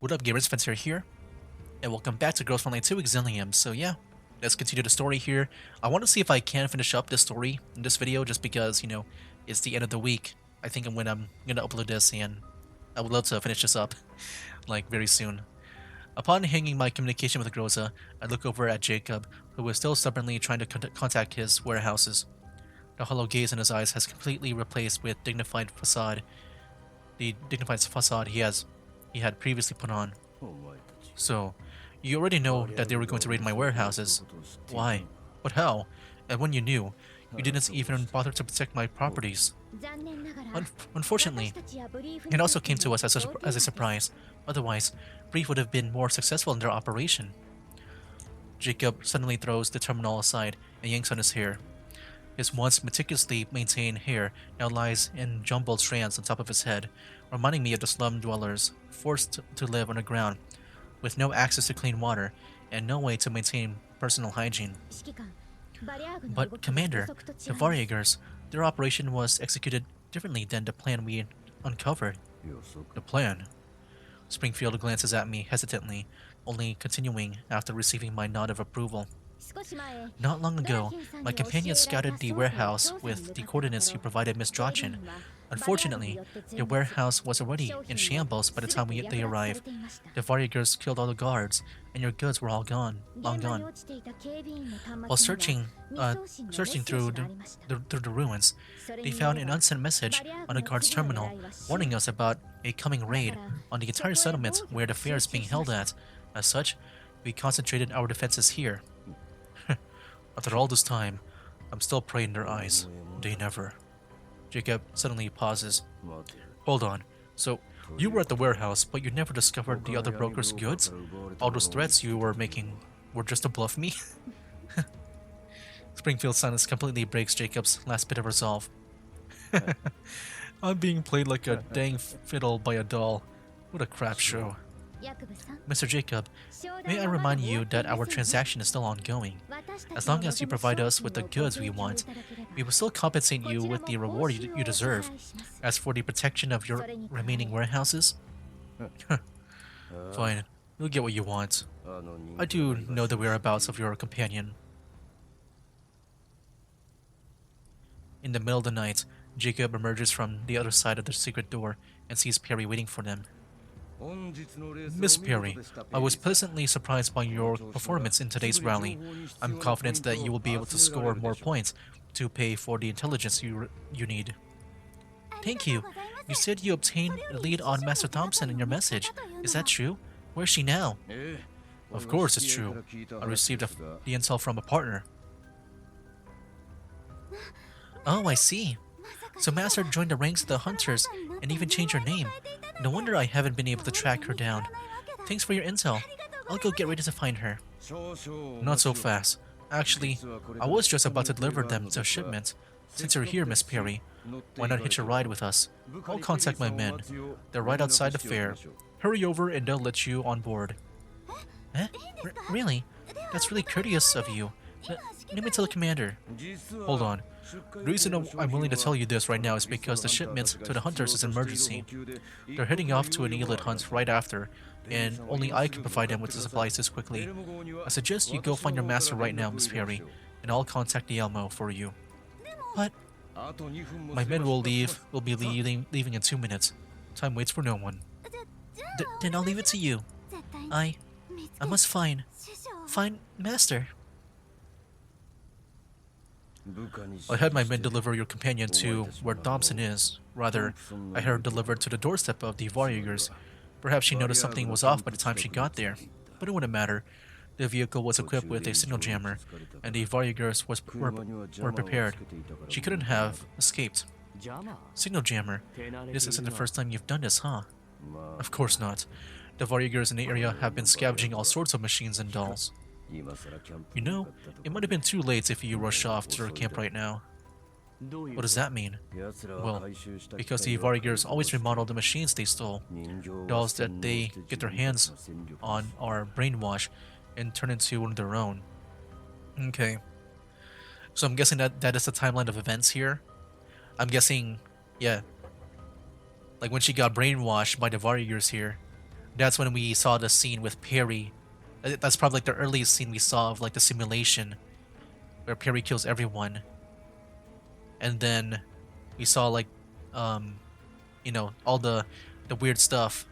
What up, gamers? Spencer here, and welcome back to Frontline 2 Exilium. So yeah, let's continue the story here. I want to see if I can finish up this story in this video, just because, it's the end of the week. I think I'm gonna upload this, and I would love to finish this up, like, very soon. Upon hanging my communication with Groza, I look over at Jacob, who is still stubbornly trying to contact his warehouses. The hollow gaze in his eyes has completely replaced with the dignified facade he had previously put on. So, you already know that they were going to raid my warehouses. Why? But how? And when you knew, you didn't even bother to protect my properties. Unfortunately, it also came to us as a surprise. Otherwise, Brief would have been more successful in their operation. Jacob suddenly throws the terminal aside and yanks on his hair. His once meticulously maintained hair now lies in jumbled strands on top of his head, reminding me of the slum dwellers forced to live underground, with no access to clean water and no way to maintain personal hygiene. But, Commander, the Varyagers, their operation was executed differently than the plan we uncovered. The plan? Springfield glances at me hesitantly, only continuing after receiving my nod of approval. Not long ago, my companion scouted the warehouse with the coordinates you provided Miss Drachin. Unfortunately, the warehouse was already in shambles by the time they arrived. The Varyagers killed all the guards, and your goods were all gone, long gone. While searching through the ruins, they found an unsent message on the guard's terminal, warning us about a coming raid on the entire settlement where the fair is being held at. As such, we concentrated our defenses here. After all this time, I'm still prey in their eyes. They never. Jacob suddenly pauses. Hold on. So, you were at the warehouse, but you never discovered the other broker's goods? All those threats you were making were just to bluff me? Springfield's silence completely breaks Jacob's last bit of resolve. I'm being played like a dang fiddle by a doll. What a crap show. Mr. Jacob, may I remind you that our transaction is still ongoing. As long as you provide us with the goods we want, we will still compensate you with the reward you deserve. As for the protection of your remaining warehouses, fine, you'll get what you want. I do know the whereabouts of your companion. In the middle of the night, Jacob emerges from the other side of the secret door and sees Peri waiting for them. Miss Peri, I was pleasantly surprised by your performance in today's rally. I'm confident that you will be able to score more points to pay for the intelligence you need. Thank you. You said you obtained a lead on Master Thompson in your message. Is that true? Where's she now? Of course it's true. I received the intel from a partner. Oh, I see. So Master joined the ranks of the Hunters and even changed her name. No wonder I haven't been able to track her down. Thanks for your intel. I'll go get ready to find her. Not so fast. Actually, I was just about to deliver them to a shipment. Since you're here, Miss Peri, why not hitch a ride with us? I'll contact my men. They're right outside the fair. Hurry over and they'll let you on board. Eh? Really? That's really courteous of you. Let me tell the commander. Hold on. The reason I'm willing to tell you this right now is because the shipment to the Hunters is an emergency. They're heading off to an elite hunt right after, and only I can provide them with the supplies this quickly. I suggest you go find your master right now, Miss Peri, and I'll contact the Elmo for you. But my men will be leaving in 2 minutes. Time waits for no one. Then I'll leave it to you. I must find Master. I had my men deliver your companion to where Thompson is. Rather, I had her delivered to the doorstep of the Varyagers. Perhaps she noticed something was off by the time she got there, but it wouldn't matter. The vehicle was equipped with a signal jammer, and the Varyagers were prepared. She couldn't have escaped. Signal jammer? This isn't the first time you've done this, huh? Of course not. The Varyagers in the area have been scavenging all sorts of machines and dolls. You know, it might have been too late if you rush off to our camp right now. What does that mean? Well, because the Varyagers always remodel the machines they stole. Dolls that they get their hands on are brainwashed and turn into one of their own. Okay. So I'm guessing that is the timeline of events here. I'm guessing, yeah. Like when she got brainwashed by the Varyagers here, That's when we saw the scene with Peri. That's probably like the earliest scene we saw of like the simulation where Peri kills everyone. And then we saw like um all the weird stuff.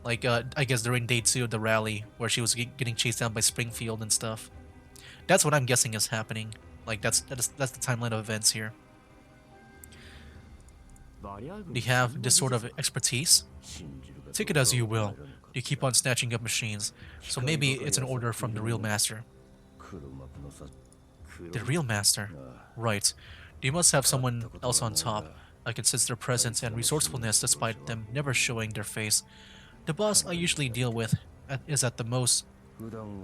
Like I guess during day 2 of the rally where she was getting chased down by Springfield and stuff. That's what I'm guessing is happening. Like that's the timeline of events here. Do you have this sort of expertise? Take it as you will. You keep on snatching up machines, so maybe it's an order from the real master. The real master? Right. You must have someone else on top. I can sense their presence and resourcefulness despite them never showing their face. The boss I usually deal with is at the most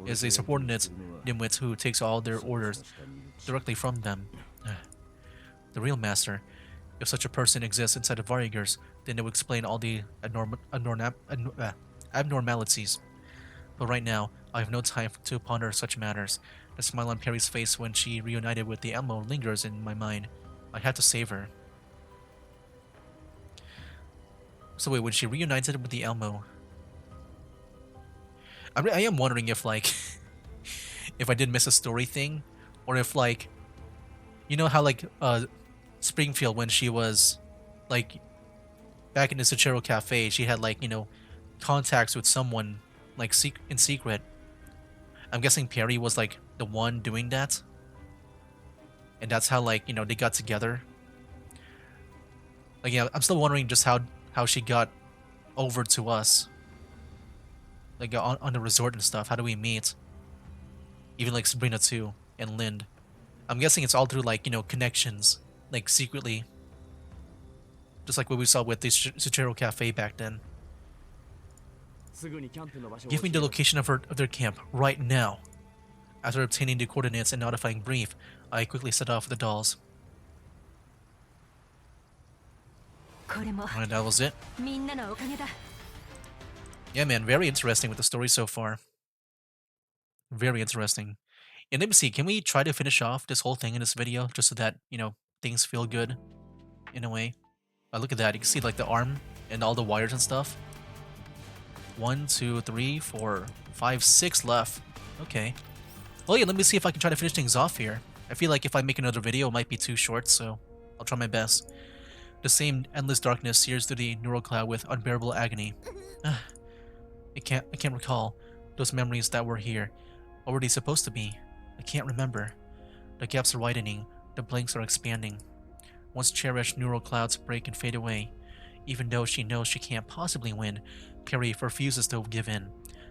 is a subordinate nimwit who takes all their orders directly from them. The real master. If such a person exists inside of Varigers, then it would explain all the abnormalities. But right now, I have no time to ponder such matters. The smile on Peri's face when she reunited with the Elmo lingers in my mind. I had to save her. So wait, when she reunited with the Elmo... I am wondering if, like... if I did miss a story thing, or if, like... You know how, like, Springfield, when she was, like... back in the Suchero Cafe, she had, like, contacts with someone, like, in secret. I'm guessing Peri was, like, the one doing that. And that's how, like, they got together. Like, yeah, I'm still wondering just how she got over to us. Like, on the resort and stuff. How do we meet? Even, like, Sabrina, too, and Lind. I'm guessing it's all through, like, connections. Like, secretly. Just like what we saw with the Suchero Cafe back then. Give me the location of their camp right now. After obtaining the coordinates and notifying Brief, I quickly set off the dolls. Alright, that was it. Yeah, man, very interesting with the story so far. Very interesting. And let me see, can we try to finish off this whole thing in this video just so that, things feel good in a way? Look at that, you can see like the arm and all the wires and stuff. 1, 2, 3, 4, 5, 6 left. Okay. Well, yeah, let me see if I can try to finish things off here. I feel like if I make another video, it might be too short, so I'll try my best. The same endless darkness sears through the neural cloud with unbearable agony. I can't recall those memories that were here. What were they supposed to be? I can't remember. The gaps are widening. The blanks are expanding. Once cherished neural clouds break and fade away. Even though she knows she can't possibly win, Peri refuses to give in.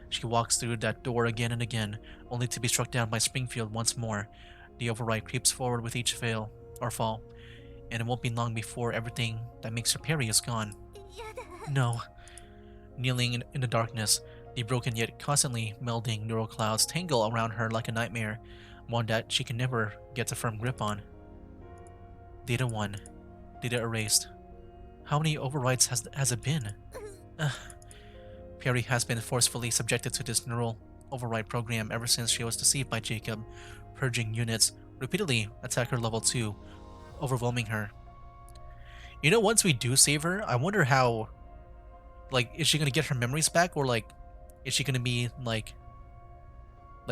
She walks through that door again and again, only to be struck down by Springfield once more. The override creeps forward with each fall, and it won't be long before everything that makes her Peri is gone. No. Kneeling in the darkness, the broken yet constantly melding neural clouds tangle around her like a nightmare, one that she can never get a firm grip on. Data 1. Data erased. How many overrides has it been? Peri has been forcefully subjected to this neural override program ever since she was deceived by Jacob. Purging units repeatedly attack her level 2, overwhelming her. Once we do save her, I wonder how... Like, is she gonna get her memories back, or like, is she gonna be like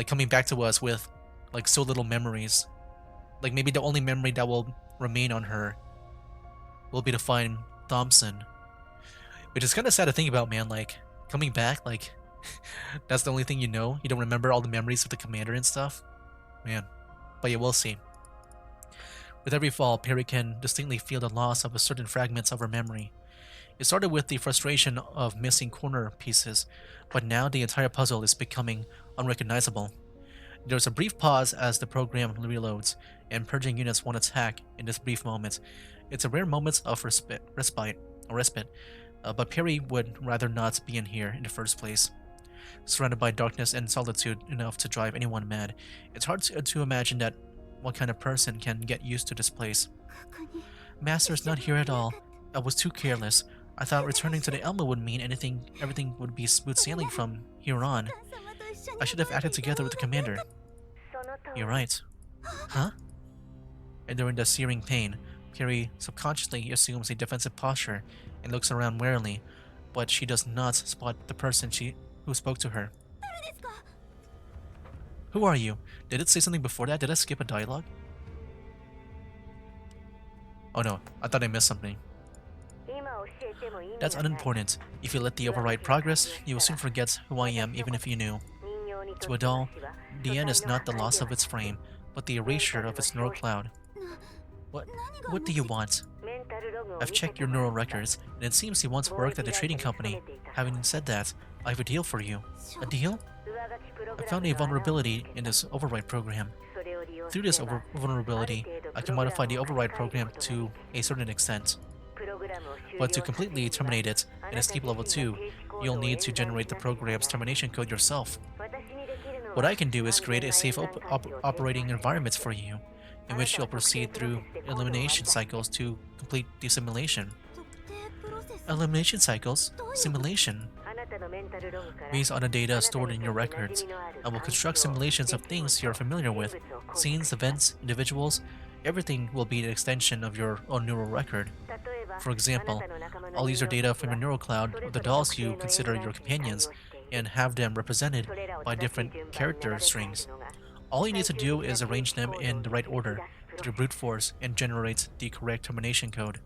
coming back to us with like so little memories? Like maybe the only memory that will remain on her will be to find Thompson. Which is kind of sad to think about, man. Like, coming back, like, that's the only thing you know? You don't remember all the memories of the commander and stuff? Man. But yeah, we'll see. With every fall, Peri can distinctly feel the loss of a certain fragments of her memory. It started with the frustration of missing corner pieces, but now the entire puzzle is becoming unrecognizable. There's a brief pause as the program reloads, and purging units won't attack in this brief moment. It's a rare moment of respite, but Peri would rather not be in here in the first place. Surrounded by darkness and solitude enough to drive anyone mad, it's hard to imagine that what kind of person can get used to this place. Master's not here at all. I was too careless. I thought returning to the Elmo would mean everything would be smooth sailing from here on. I should have acted together with the commander. You're right. Huh? And during the searing pain, Peri subconsciously assumes a defensive posture and looks around warily. but she does not spot the person who spoke to her. Who are you? Did it say something before that? Did I skip a dialogue? Oh no, I thought I missed something. That's unimportant. If you let the override progress, you will soon forget who I am even if you knew. To a doll, the end is not the loss of its frame, but the erasure of its neural cloud. What do you want? I've checked your neural records, and it seems you once worked at a trading company. Having said that, I have a deal for you. A deal? I found a vulnerability in this override program. Through this vulnerability, I can modify the override program to a certain extent. But to completely terminate it in escape level 2, you'll need to generate the program's termination code yourself. What I can do is create a safe operating environment for you, in which you'll proceed through elimination cycles to complete the simulation. Elimination cycles? Simulation? Based on the data stored in your records, I will construct simulations of things you're familiar with. Scenes, events, individuals, everything will be an extension of your own neural record. For example, I'll use your data from your neural cloud of the dolls you consider your companions and have them represented by different character strings. All you need to do is arrange them in the right order through brute force and generate the correct termination code.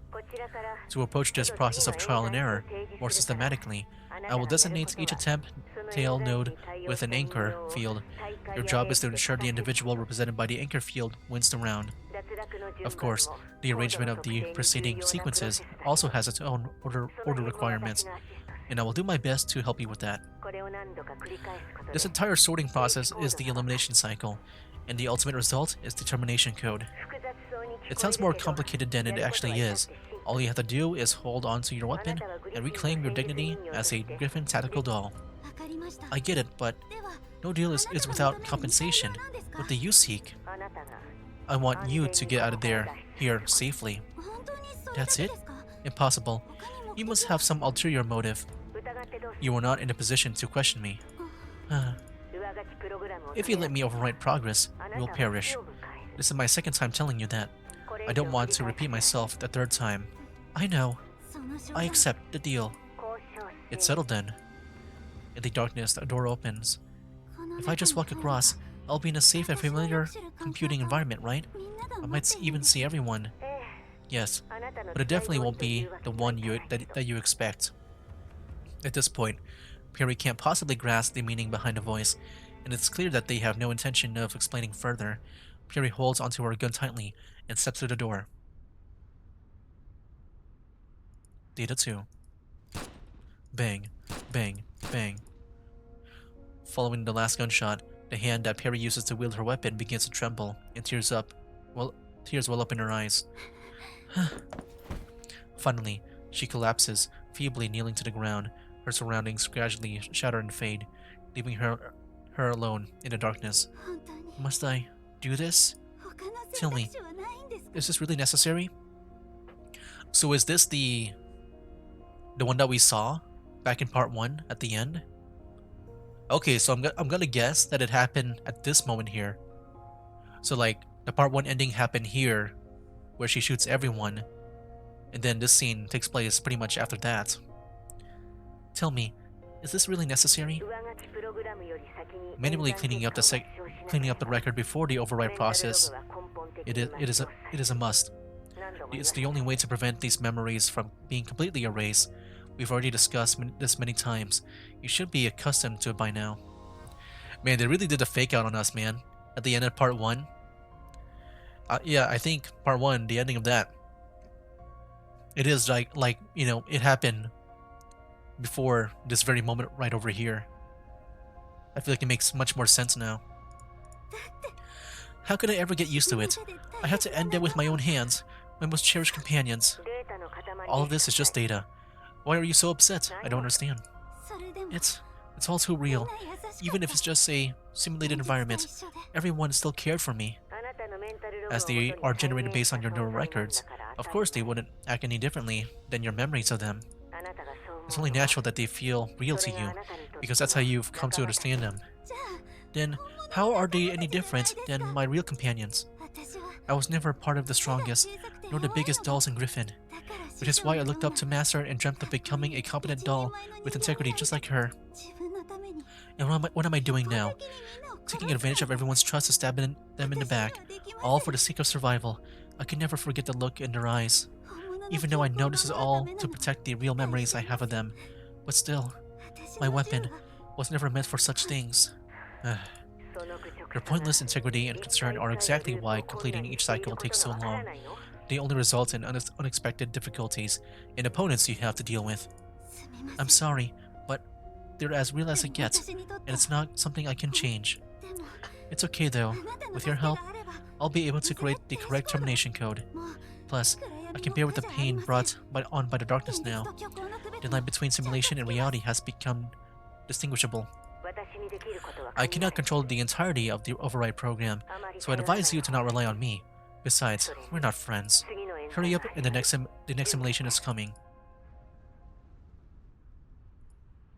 To approach this process of trial and error more systematically, I will designate each attempt tail node with an anchor field. Your job is to ensure the individual represented by the anchor field wins the round. Of course, the arrangement of the preceding sequences also has its own order requirements, and I will do my best to help you with that. This entire sorting process is the elimination cycle, and the ultimate result is the termination code. It sounds more complicated than it actually is. All you have to do is hold on to your weapon and reclaim your dignity as a Griffin tactical doll. I get it, but no deal is without compensation. What do you seek? I want you to get out of here safely. That's it? Impossible. You must have some ulterior motive. You are not in a position to question me. If you let me overwrite progress, you will perish. This is my second time telling you that. I don't want to repeat myself the third time. I know. I accept the deal. It's settled then. In the darkness, a door opens. If I just walk across, I'll be in a safe and familiar computing environment, right? I might even see everyone. Yes, but it definitely won't be the one that you expect. At this point, Peri can't possibly grasp the meaning behind the voice, and it's clear that they have no intention of explaining further. Peri holds onto her gun tightly and steps through the door. Data 2. Bang, bang, bang. Following the last gunshot, the hand that Peri uses to wield her weapon begins to tremble, and tears well up in her eyes. Finally, she collapses, feebly kneeling to the ground. Her surroundings gradually shatter and fade, leaving her alone in the darkness. Must I do this? Tell me, is this really necessary? So is this the one that we saw back in part 1 at the end? Okay, so I'm gonna guess that it happened at this moment here. So like the part 1 ending happened here, where she shoots everyone, and then this scene takes place pretty much after that. Tell me, is this really necessary? Manually cleaning up the record before the override process, it is a must. It's the only way to prevent these memories from being completely erased. We've already discussed this many times. You should be accustomed to it by now. Man, they really did a fake out on us, man. At the end of part 1. Yeah, I think part 1, the ending of that, it is like you know, it happened before this very moment right over here. I feel like it makes much more sense now. How could I ever get used to it? I had to end it with my own hands, my most cherished companions. All of this is just data. Why are you so upset? I don't understand. It's all too real. Even if it's just a simulated environment, everyone still cared for me. As they are generated based on your neural records, of course they wouldn't act any differently than your memories of them. It's only natural that they feel real to you, because that's how you've come to understand them. Then, how are they any different than my real companions? I was never part of the strongest, nor the biggest dolls in Griffin. which is why I looked up to Master and dreamt of becoming a competent doll with integrity just like her. And what am I doing now? Taking advantage of everyone's trust to stab them in the back, all for the sake of survival. I can never forget the look in their eyes, even though I know this is all to protect the real memories I have of them. But still, my weapon was never meant for such things. Your pointless integrity and concern are exactly why completing each cycle takes so long. They only result in unexpected difficulties and opponents you have to deal with. I'm sorry, but they're as real as it gets, and it's not something I can change. It's okay though. With your help, I'll be able to create the correct termination code. Plus, I can bear with the pain brought on by the darkness now. The line between simulation and reality has become distinguishable. I cannot control the entirety of the override program, so I'd advise you to not rely on me. Besides, we're not friends. Hurry up, and the next simulation is coming.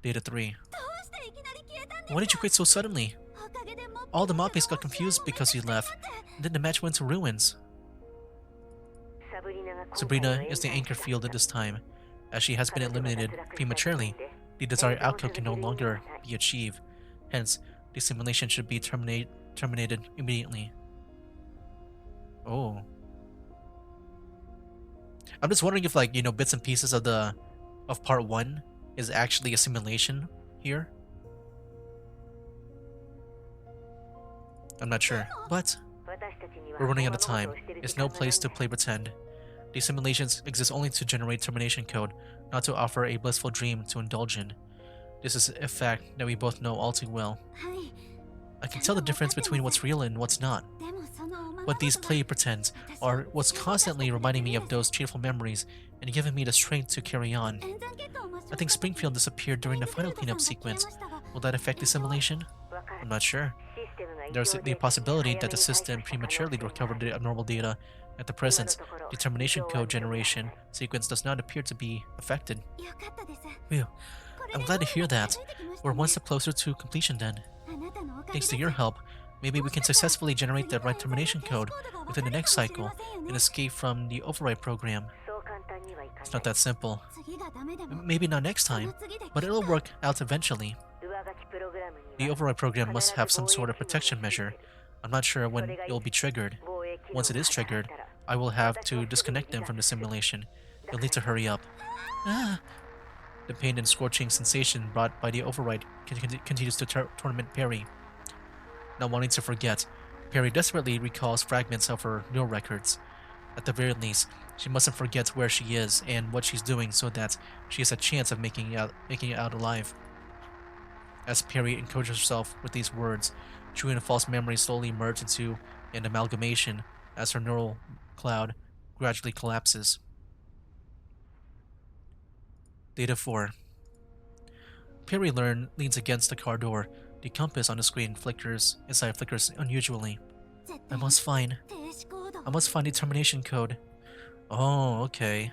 Data 3. Why did you quit so suddenly? All the Mapes got confused because you left, and then the match went to ruins. Sabrina is the anchor field at this time. As she has been eliminated prematurely, the desired outcome can no longer be achieved. Hence, the simulation should be terminated immediately. Oh. I'm just wondering if, like, you know, bits and pieces of part 1 is actually a simulation here. I'm not sure, but we're running out of time. It's no place to play pretend. These simulations exist only to generate termination code, not to offer a blissful dream to indulge in. This is a fact that we both know all too well. I can tell the difference between what's real and what's not. But these play pretends are what's constantly reminding me of those cheerful memories and giving me the strength to carry on. I think Springfield disappeared during the final cleanup sequence. Will that affect the simulation? I'm not sure. There's the possibility that the system prematurely recovered the abnormal data. At the present, the termination code generation sequence does not appear to be affected. Phew. I'm glad to hear that. We're one step closer to completion then. Thanks to your help, maybe we can successfully generate the right termination code within the next cycle and escape from the override program. It's not that simple. Maybe not next time, but it'll work out eventually. The override program must have some sort of protection measure. I'm not sure when it'll be triggered. Once it is triggered, I will have to disconnect them from the simulation. You'll need to hurry up. Ah! The pain and scorching sensation brought by the override continues to torment Peri. Not wanting to forget, Peri desperately recalls fragments of her neural records. At the very least, she mustn't forget where she is and what she's doing so that she has a chance of making it out alive. As Peri encourages herself with these words, true and false memories slowly merge into an amalgamation as her neural cloud gradually collapses. Data 4. Peri leans against the car door. The compass on the screen flickers unusually. I must find the termination code. Oh, okay.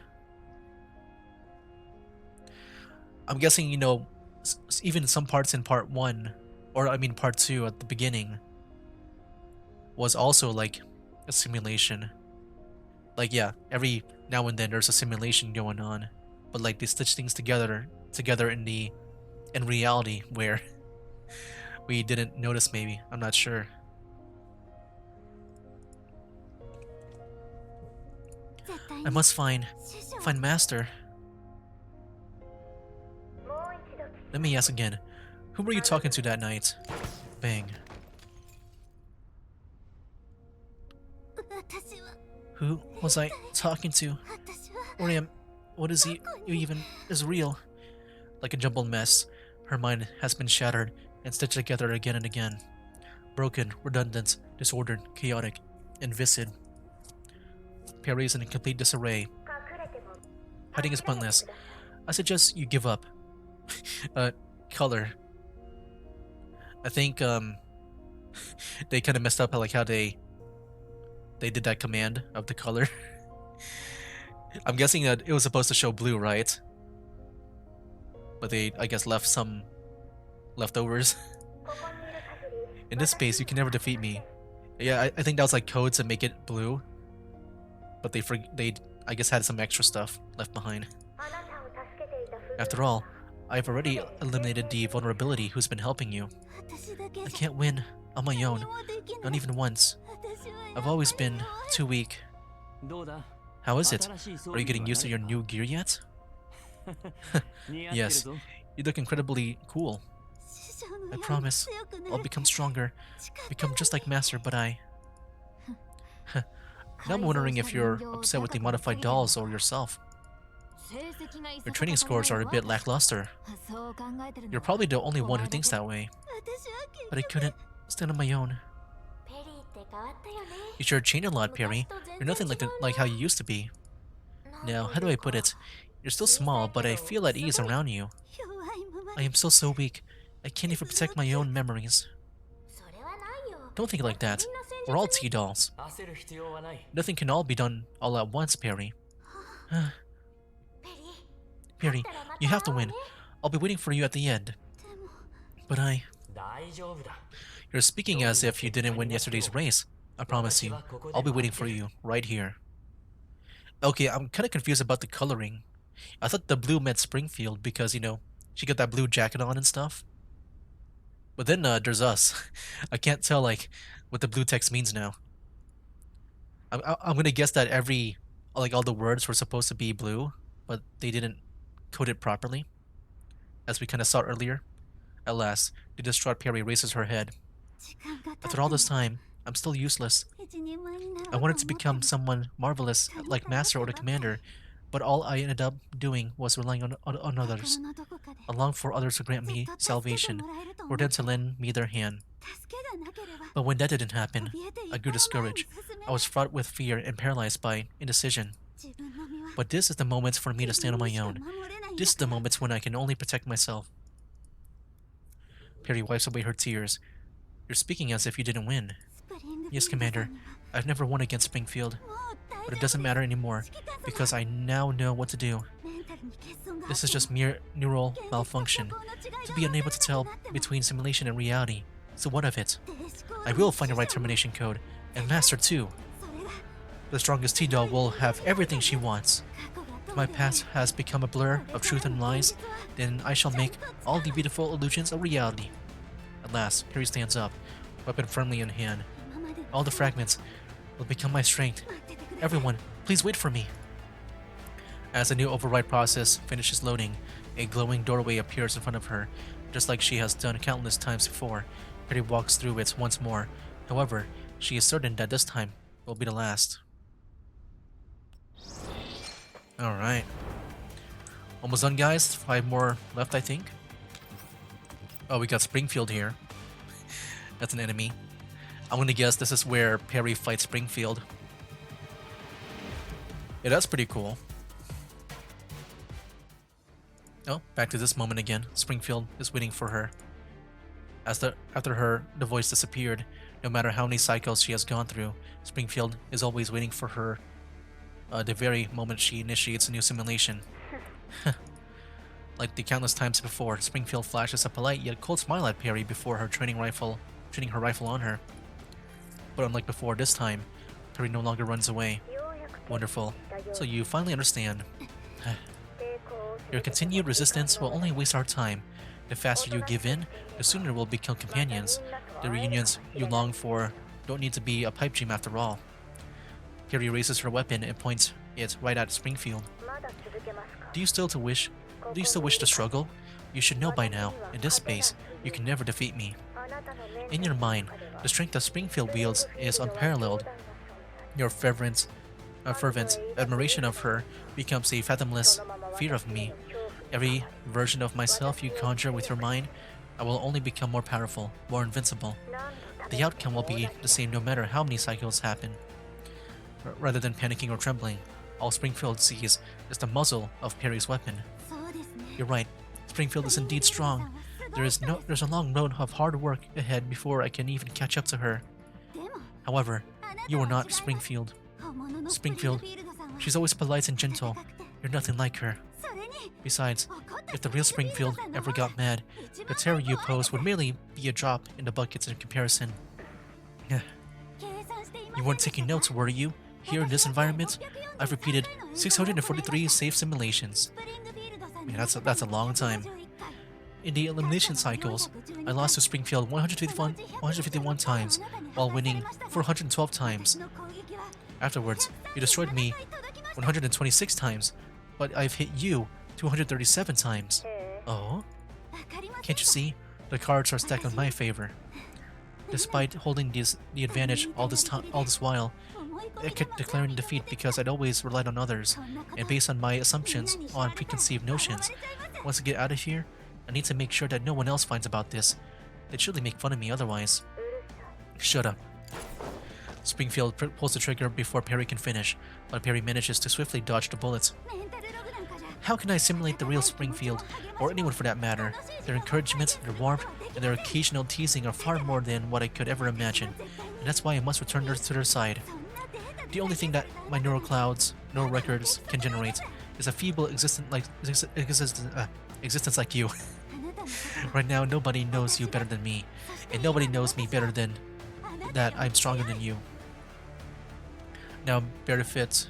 I'm guessing, you know, even some parts in part 1, or I mean part 2 at the beginning, was also like a simulation. Like, yeah, every now and then there's a simulation going on, but like they stitch things together in reality where we didn't notice. Maybe, I'm not sure. I must find Master. Let me ask again. Who were you talking to that night? Bang. Who was I talking to? What is he even is real? Like a jumbled mess, her mind has been shattered and stitched together again and again. Broken, redundant, disordered, chaotic, and viscid. Peri is in complete disarray. Hiding is pointless. I suggest you give up. Color. I think they kind of messed up like how they did that command of the color. I'm guessing that it was supposed to show blue, right? But they, I guess, left some leftovers. In this space, you can never defeat me. Yeah, I think that was like code to make it blue. But they I guess had some extra stuff left behind. After all, I've already eliminated the vulnerability who's been helping you. I can't win on my own, not even once. I've always been too weak. How is it? Are you getting used to your new gear yet? Yes, you look incredibly cool. I promise, I'll become stronger, become just like Master, but I... Now I'm wondering if you're upset with the modified dolls or yourself. Your training scores are a bit lackluster. You're probably the only one who thinks that way. But I couldn't stand on my own. You sure changed a lot, Peri. You're nothing like how you used to be. Now, how do I put it? You're still small, but I feel at ease around you. I am so weak. I can't even protect my own memories. Don't think like that. We're all T-dolls. Nothing can all be done all at once, Peri. Peri, you have to win. I'll be waiting for you at the end. But You're speaking as if you didn't win yesterday's race. I promise you, I'll be waiting for you, right here. Okay, I'm kinda confused about the coloring. I thought the blue meant Springfield because, you know, she got that blue jacket on and stuff. But then there's us. I can't tell, like, what the blue text means now. I'm gonna guess that all the words were supposed to be blue, but they didn't code it properly, as we kind of saw earlier. At last, the distraught Peri raises her head. After all this time, I'm still useless. I wanted to become someone marvelous, like Master or the Commander, but all I ended up doing was relying on others. I longed for others to grant me salvation, for them to lend me their hand. But when that didn't happen, I grew discouraged. I was fraught with fear and paralyzed by indecision. But this is the moment for me to stand on my own. This is the moment when I can only protect myself. Peri wipes away her tears. You're speaking as if you didn't win. Yes, Commander. I've never won against Springfield. But it doesn't matter anymore, because I now know what to do. This is just mere neural malfunction, to be unable to tell between simulation and reality. So what of it? I will find the right termination code, and Master too. The strongest T-doll will have everything she wants. If my past has become a blur of truth and lies, then I shall make all the beautiful illusions a reality. At last, Peri stands up, weapon firmly in hand. All the fragments will become my strength. Everyone, please wait for me. As the new override process finishes loading, a glowing doorway appears in front of her, just like she has done countless times before. Peri walks through it once more. However, she is certain that this time will be the last. Alright. Almost done, guys. 5 more left, I think. Oh, we got Springfield here. That's an enemy. I'm gonna guess this is where Peri fights Springfield. Yeah, that's pretty cool. Oh, back to this moment again. Springfield is waiting for her. After the voice disappeared, no matter how many cycles she has gone through, Springfield is always waiting for her the very moment she initiates a new simulation. Like the countless times before, Springfield flashes a polite yet cold smile at Peri before her training her rifle on her. But unlike before, this time, Peri no longer runs away. Wonderful. So you finally understand. Your continued resistance will only waste our time. The faster you give in, the sooner we'll become companions. The reunions you long for don't need to be a pipe dream after all. Peri raises her weapon and points it right at Springfield. Do you still wish to struggle? You should know by now, in this space, you can never defeat me. In your mind, the strength that Springfield wields is unparalleled. Your fervent admiration of her becomes a fathomless fear of me. Every version of myself you conjure with your mind, I will only become more powerful, more invincible. The outcome will be the same no matter how many cycles happen. Rather than panicking or trembling, all Springfield sees is the muzzle of Peri's weapon. You're right, Springfield is indeed strong. There's a long road of hard work ahead before I can even catch up to her. However, you are not Springfield. Springfield, she's always polite and gentle. You're nothing like her. Besides, if the real Springfield ever got mad, the terror you pose would merely be a drop in the buckets in comparison. You weren't taking notes, were you? Here in this environment, I've repeated 643 safe simulations. Man, that's a long time. In the elimination cycles, I lost to Springfield 151 times, while winning 412 times. Afterwards, you destroyed me 126 times, but I've hit you 237 times. Oh? Can't you see? The cards are stacked in my favor. Despite holding the advantage all this while, I kept declaring defeat because I'd always relied on others, and based on my assumptions on preconceived notions. Once I get out of here, I need to make sure that no one else finds about this. They'd surely make fun of me otherwise. Shut up. Springfield pulls the trigger before Peri can finish, but Peri manages to swiftly dodge the bullets. How can I simulate the real Springfield, or anyone for that matter? Their encouragement, their warmth, and their occasional teasing are far more than what I could ever imagine, and that's why I must return to their side. The only thing that my neural clouds, neural records, can generate is a feeble existence like you. Right now, nobody knows you better than me, and nobody knows me better than that I'm stronger than you. Now, bereft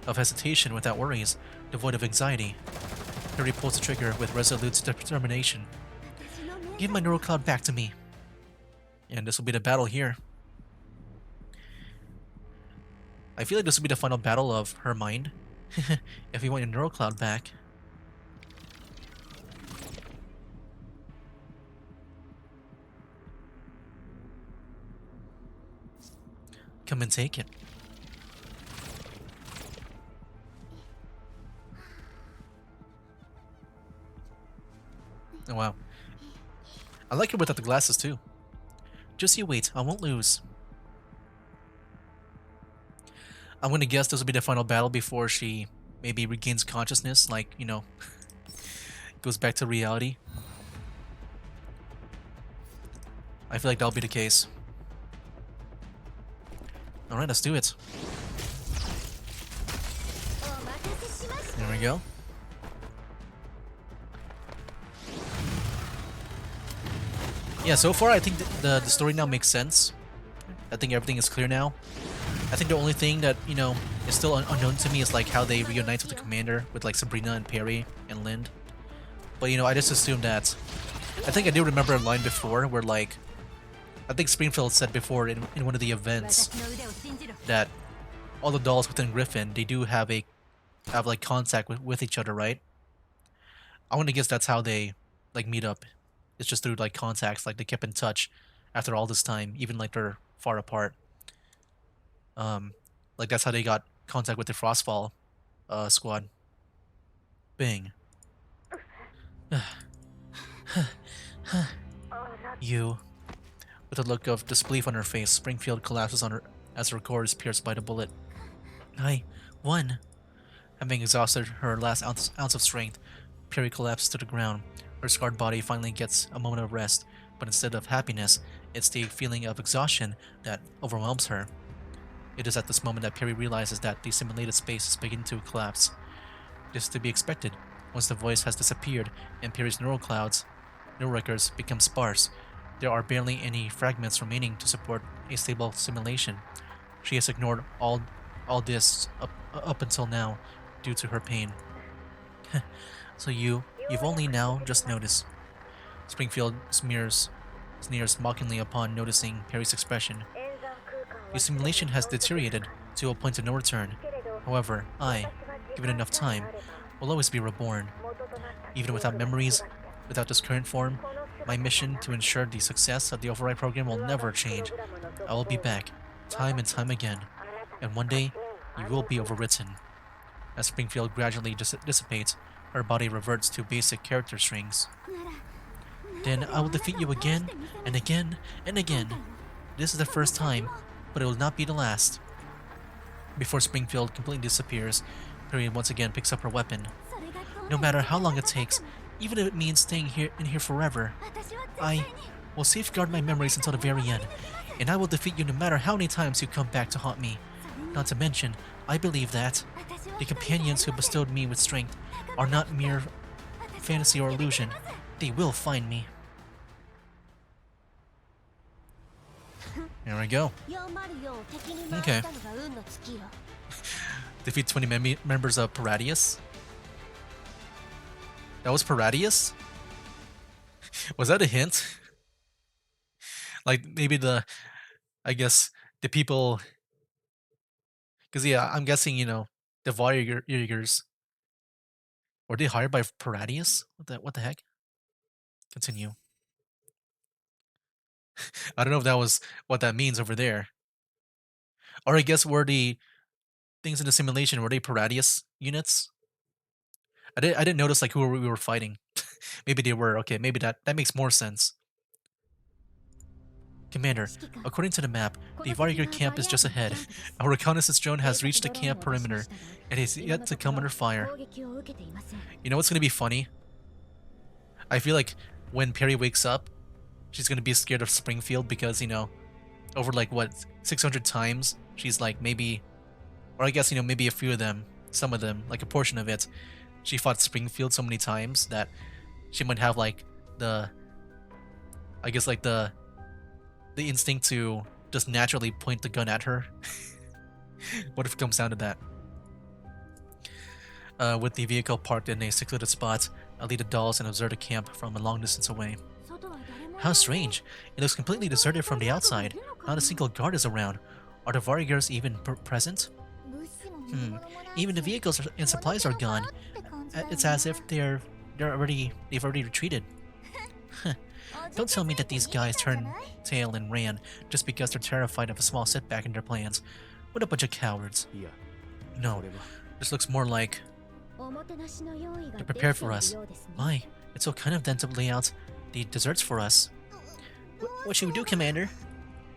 of hesitation without worries, devoid of anxiety, Peri pulls the trigger with resolute determination. Give my neural cloud back to me. And this will be the battle here. I feel like this will be the final battle of her mind. If you want your neural cloud back. Come and take it. Oh wow. I like it without the glasses too. Just you wait, I won't lose. I'm gonna guess this will be the final battle before she maybe regains consciousness, like, you know, goes back to reality. I feel like that'll be the case. Alright, let's do it. There we go. Yeah, so far I think the story now makes sense. I think everything is clear now. I think the only thing that, you know, is still unknown to me is like how they reunite with the commander, with like Sabrina and Peri and Lind. But you know, I just assumed that. I think I do remember a line before where like, I think Springfield said before in one of the events that all the dolls within Griffin, they do have like contact with each other, right? I want to guess that's how they like meet up. It's just through like contacts, like they kept in touch after all this time, even like they're far apart. Like that's how they got contact with the Frostfall squad. Bing. You. With a look of disbelief on her face, Springfield collapses on her as her core is pierced by the bullet. I won. Having exhausted her last ounce of strength, Peri collapses to the ground. Her scarred body finally gets a moment of rest, but instead of happiness, it's the feeling of exhaustion that overwhelms her. It is at this moment that Peri realizes that the simulated space is beginning to collapse. This is to be expected. Once the voice has disappeared and Peri's neural records become sparse, there are barely any fragments remaining to support a stable simulation. She has ignored all this up until now due to her pain. So you've only now just noticed. Springfield sneers mockingly upon noticing Peri's expression. The simulation has deteriorated to a point of no return. However, I, given enough time, will always be reborn. Even without memories, without this current form, my mission to ensure the success of the override program will never change. I will be back, time and time again, and one day, you will be overwritten. As Springfield gradually dissipates, her body reverts to basic character strings. Then I will defeat you again, and again, and again. This is the first time, but it will not be the last. Before Springfield completely disappears, Peri once again picks up her weapon. No matter how long it takes, even if it means staying in here forever, I will safeguard my memories until the very end, and I will defeat you no matter how many times you come back to haunt me. Not to mention, I believe that the companions who bestowed me with strength are not mere fantasy or illusion. They will find me. There we go. Okay. Defeat 20 members of Paradius? That was Paradius? Was that a hint? Like, maybe I guess, the people... Because, yeah, I'm guessing, the Warriors... Were they hired by Paradius? What the heck? Continue. I don't know if that was what that means over there. Or I guess were the things in the simulation, were they Paradius units? I didn't notice like who we were fighting. Maybe they were. Okay, maybe that makes more sense. Commander, according to the map, the warrior camp is just ahead. Our reconnaissance drone has reached the camp perimeter and is yet to come under fire. You know what's gonna be funny? I feel like when Peri wakes up, she's gonna be scared of Springfield because, over like what, 600 times, she's like maybe, or I guess, maybe a few of them, some of them, like a portion of it, she fought Springfield so many times that she might have like the instinct to just naturally point the gun at her. What if it comes down to that? With the vehicle parked in a secluded spot, I lead the dolls and observe the camp from a long distance away. How strange. It looks completely deserted from the outside. Not a single guard is around. Are the warriors even present? Even the vehicles and supplies are gone. It's as if they've already retreated. Don't tell me that these guys turned tail and ran just because they're terrified of a small setback in their plans. What a bunch of cowards. No, this looks more like they're prepared for us. My, it's so kind of them to lay out the desserts for us. What should we do, Commander?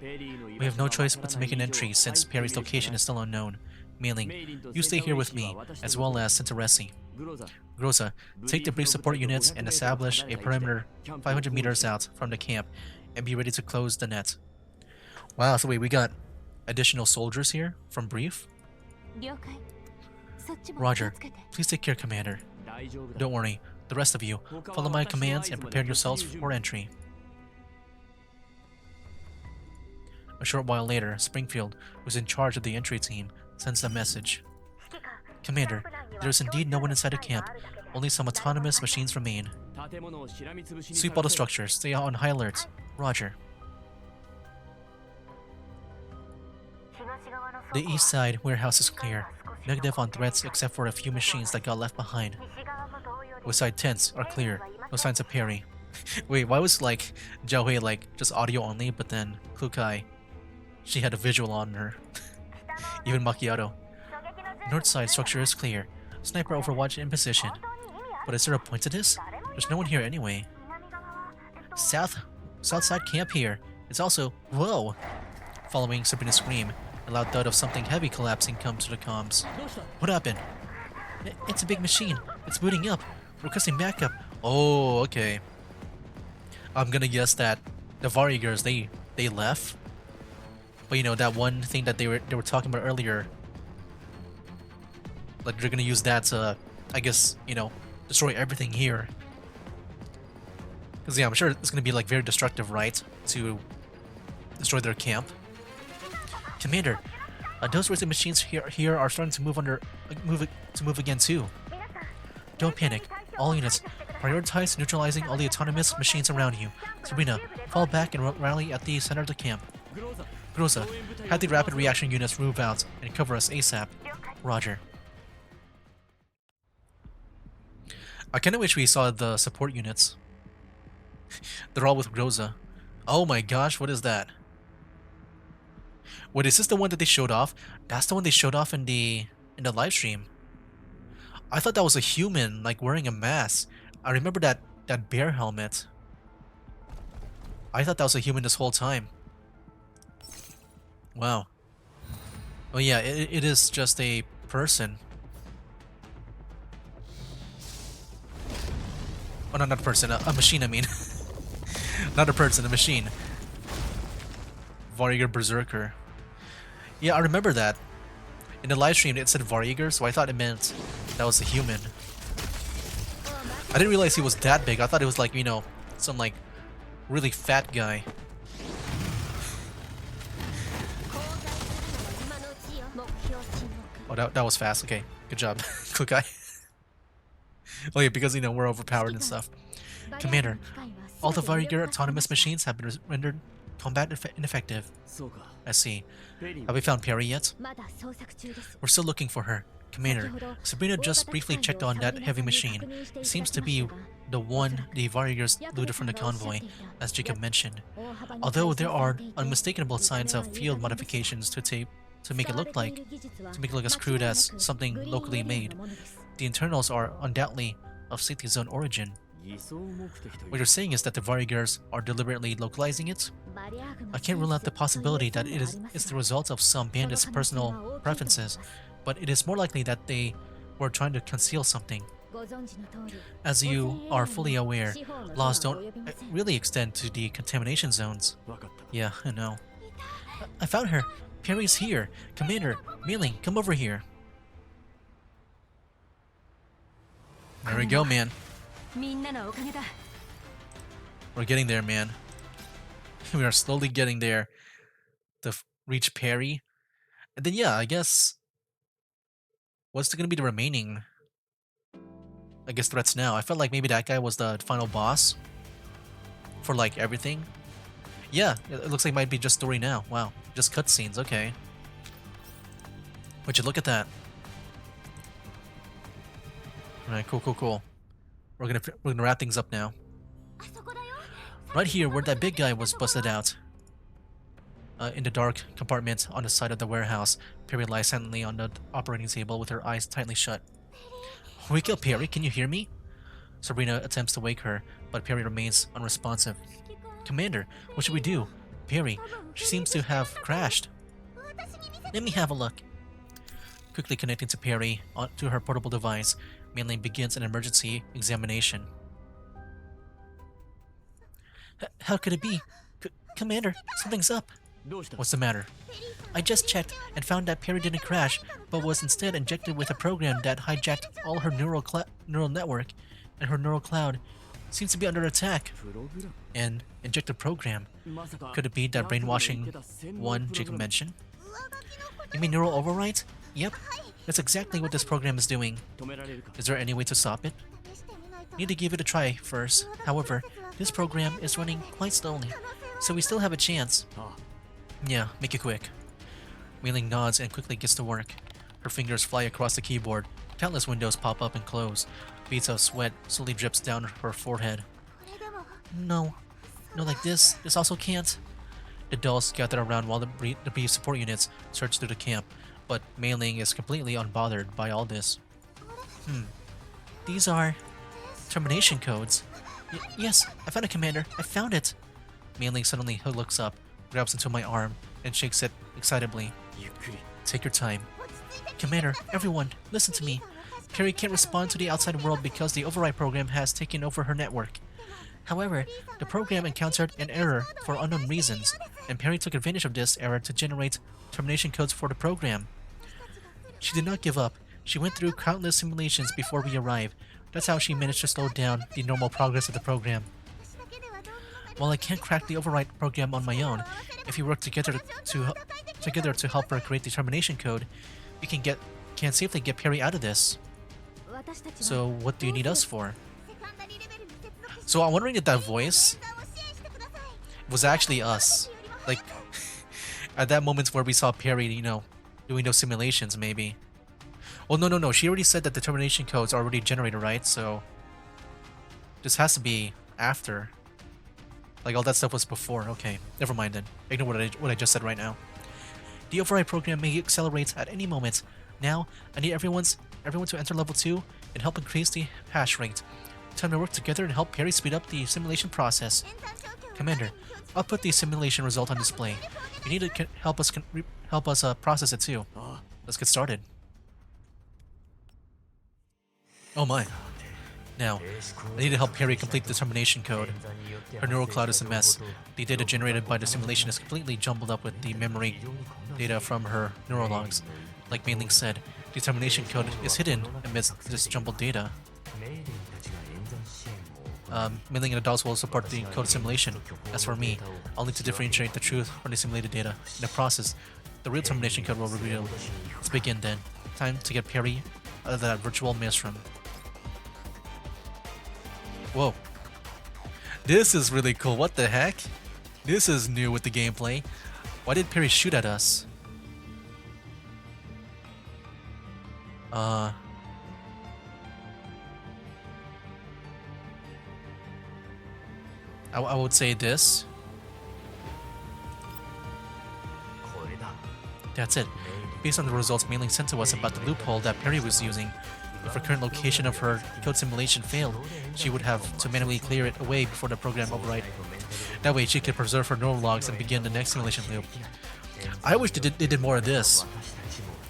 We have no choice but to make an entry since Peri's location is still unknown. Mailing, you stay here with me, as well as Sinteresi. Groza, take the brief support units and establish a perimeter 500 meters out from the camp and be ready to close the net. Wow, so wait, we got additional soldiers here from Brief? Roger. Please take care, Commander. Don't worry. The rest of you, follow my commands and prepare yourselves for entry. A short while later, Springfield, who's in charge of the entry team, sends a message. Commander, there is indeed no one inside the camp. Only some autonomous machines remain. Sweep all the structures. Stay on high alert. Roger. The east side warehouse is clear. Negative on threats except for a few machines that got left behind. West side tents are clear. No signs of Peri. Wait, why was like Jiahui like just audio only, but then Klukai, she had a visual on her. Even Macchiato. North side structure is clear. Sniper overwatch in position. But is there a point to this? There's no one here anyway. South side camp here. It's also... Whoa! Following Sabrina's scream, a loud thud of something heavy collapsing comes to the comms. What happened? It's a big machine. It's booting up. Requesting backup. Oh, okay. I'm gonna guess that the Varigers, they left. But that one thing that they were talking about earlier, like they're gonna use that to, I guess, destroy everything here. Because I'm sure it's gonna be like very destructive, right? To destroy their camp. Commander, those racing machines here are starting to move again too. Don't panic. All units, prioritize neutralizing all the autonomous machines around you. Sabrina, fall back and rally at the center of the camp. Groza, have the rapid reaction units move out and cover us ASAP. Roger. I kinda wish we saw the support units. They're all with Groza. Oh my gosh, what is that? Wait, is this the one that they showed off? That's the one they showed off in the live stream. I thought that was a human, like wearing a mask. I remember that bear helmet. I thought that was a human this whole time. Wow. Oh yeah, it is just a person. Oh, no, not a person, a machine, I mean. Not a person, a machine. Varieger Berserker. Yeah, I remember that. In the live stream, it said Varieger, so I thought it meant that was a human. I didn't realize he was that big. I thought it was like, some like really fat guy. Oh, that was fast. Okay, good job. Quick eye. Oh yeah, because we're overpowered and stuff. Commander, all the Varriger autonomous machines have been rendered combat ineffective. I see. Have we found Peri yet? We're still looking for her. Commander, Sabrina just briefly checked on that heavy machine. It seems to be the one the Varrigers looted from the convoy, as Jacob mentioned. Although there are unmistakable signs of field modifications to make it look as crude as something locally made, the internals are undoubtedly of safety zone origin. What you're saying is that the Varrigers are deliberately localizing it? I can't rule out the possibility that it's the result of some bandits' personal preferences, but it is more likely that they were trying to conceal something. As you are fully aware, laws don't really extend to the contamination zones. Yeah, I know. I found her! Peri's here! Commander, Mei-Ling, come over here. There we go, man. We're getting there, man. We are slowly getting there to reach Peri. And then, yeah, I guess... What's gonna be the remaining, I guess, threats now? I felt like maybe that guy was the final boss for, like, everything. Yeah, it looks like it might be just story now. Wow, just cutscenes, okay. Would you look at that? Alright, cool. We're gonna wrap things up now. Right here, where that big guy was busted out. In the dark compartment on the side of the warehouse, Peri lies silently on the operating table with her eyes tightly shut. Wake up, Peri, can you hear me? Sabrina attempts to wake her, but Peri remains unresponsive. Commander, what should we do? Peri, she seems to have crashed. Let me have a look. Quickly connecting to Peri to her portable device, Mei-Ling begins an emergency examination. How could it be? Commander, something's up. What's the matter? I just checked and found that Peri didn't crash, but was instead injected with a program that hijacked all her neural network, and her neural cloud seems to be under attack. An injected program? Could it be that brainwashing one Jacob mentioned? You mean neural override? Yep, that's exactly what this program is doing. Is there any way to stop it? Need to give it a try first. However, this program is running quite slowly, so we still have a chance. Yeah, make it quick. Mei-Ling nods and quickly gets to work. Her fingers fly across the keyboard. Countless windows pop up and close. Beads of sweat slowly drips down her forehead. No, like this. This also can't. The dolls gather around while the brief support units search through the camp, but Mei-Ling is completely unbothered by all this. These are termination codes. Yes, I found it, Commander. I found it. Mei-Ling suddenly looks up, grabs into my arm, and shakes it excitedly. Take your time. Commander, everyone, listen to me. Peri can't respond to the outside world because the override program has taken over her network. However, the program encountered an error for unknown reasons, and Peri took advantage of this error to generate termination codes for the program. She did not give up. She went through countless simulations before we arrived. That's how she managed to slow down the normal progress of the program. While I can't crack the override program on my own, if we work together to help her create the termination code, we can safely get Peri out of this. So what do you need us for? So I'm wondering if that voice was actually us. Like, at that moment where we saw Peri, doing those simulations, maybe. Well, no. She already said that the termination codes are already generated, right? So this has to be after. Like, all that stuff was before. Okay, never mind then. Ignore what I just said right now. The override program may accelerate at any moment. Now, I need everyone to enter level 2 and help increase the hash rate. Time to work together and help Peri speed up the simulation process. Commander, I'll put the simulation result on display. You need to help us process it too. Let's get started. Oh my. Now, I need to help Peri complete the termination code. Her neural cloud is a mess. The data generated by the simulation is completely jumbled up with the memory data from her neural logs. Like Mei-Ling said, the termination code is hidden amidst this jumbled data. Mei-Ling and adults will support the code simulation. As for me, I'll need to differentiate the truth from the simulated data. In the process, The real termination code will reveal. Let's begin then. Time to get Peri out of that virtual maelstrom. Whoa. This is really cool. What the heck? This is new with the gameplay. Why did Peri shoot at us? I would say this. That's it. Based on the results mainly sent to us about the loophole that Peri was using, if her current location of her code simulation failed, she would have to manually clear it away before the program override. That way she could preserve her neural logs and begin the next simulation loop. I wish they did more of this.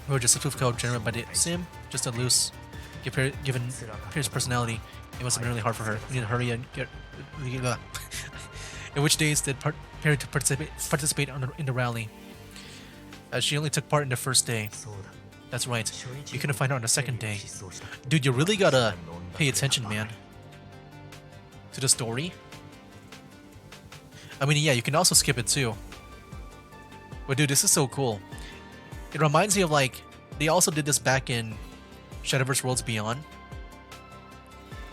Or just a proof code generated by the sim, just a loose. Given Peri's personality, it must have been really hard for her. We need to hurry and get. In which days did Peri to participate in the rally? As she only took part in the first day. That's right. You couldn't find out on the second day. Dude, you really gotta pay attention, man. To the story. I mean, yeah, you can also skip it too. But dude, this is so cool. It reminds me of like, they also did this back in Shadowverse Worlds Beyond.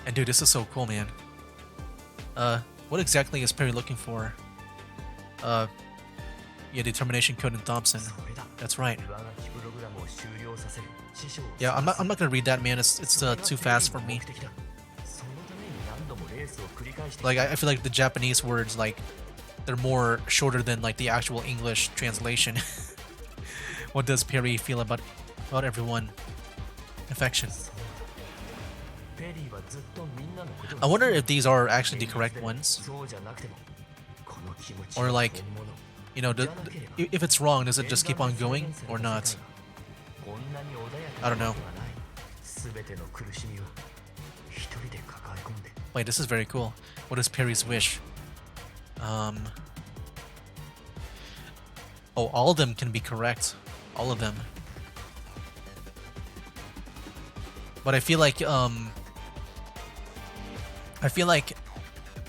And dude, this is so cool, man. What exactly is Peri looking for? Yeah, determination code in Thompson. That's right. Yeah, I'm not gonna read that, man. It's too fast for me. Like I feel like the Japanese words, like, they're more shorter than like the actual English translation. What does Peri feel about everyone? Affection. I wonder if these are actually the correct ones, or like, you know, if it's wrong, does it just keep on going or not? I don't know. Wait, this is very cool. What is Peri's wish? Oh, all of them can be correct. All of them. But I feel like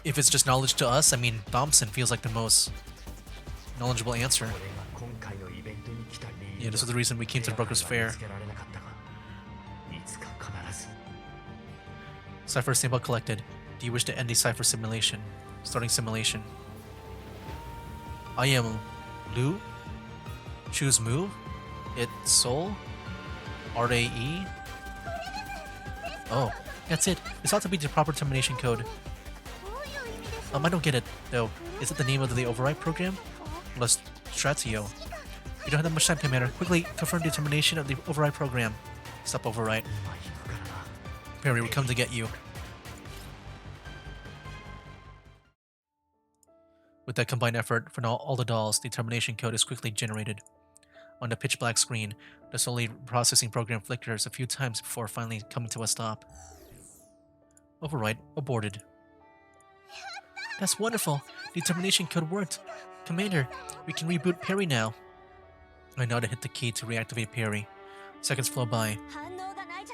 if it's just knowledge to us, I mean, Thompson feels like the most knowledgeable answer. Yeah, this is the reason we came to the Broker's Fair. Cipher sample collected. Do you wish to end the cipher simulation? Starting simulation. I am Lu. Choose move. It Soul. RAE. Oh, that's it. This ought to be the proper termination code. I don't get it, though. Is it the name of the override program? Stratio. You don't have that much time, Commander. Quickly confirm the termination of the override program. Stop override. Peri, we come to get you. With that combined effort from all the dolls, the termination code is quickly generated. On the pitch black screen, the slowly processing program flickers a few times before finally coming to a stop. Override aborted. That's wonderful. The termination code worked. Commander, we can reboot Peri now. I nod and hit the key to reactivate Peri. Seconds flow by.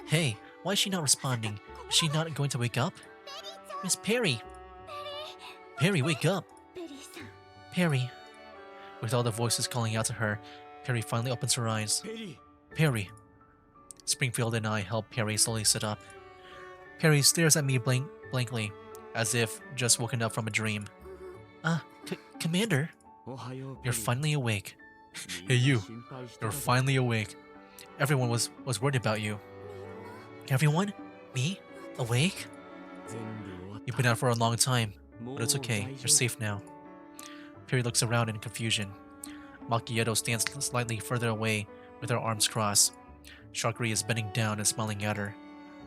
Hey, why is she not responding? Is she not going to wake up? Miss Peri! Peri, wake up! Peri. With all the voices calling out to her, Peri finally opens her eyes. Peri. Springfield and I help Peri slowly sit up. Peri stares at me blankly, as if just woken up from a dream. Commander? You're finally awake. Hey you, you're finally awake. Everyone was worried about you. Everyone? Me? Awake? You've been out for a long time, but it's okay, you're safe now. Peri looks around in confusion. Macchiato stands slightly further away with her arms crossed. Shakri is bending down and smiling at her.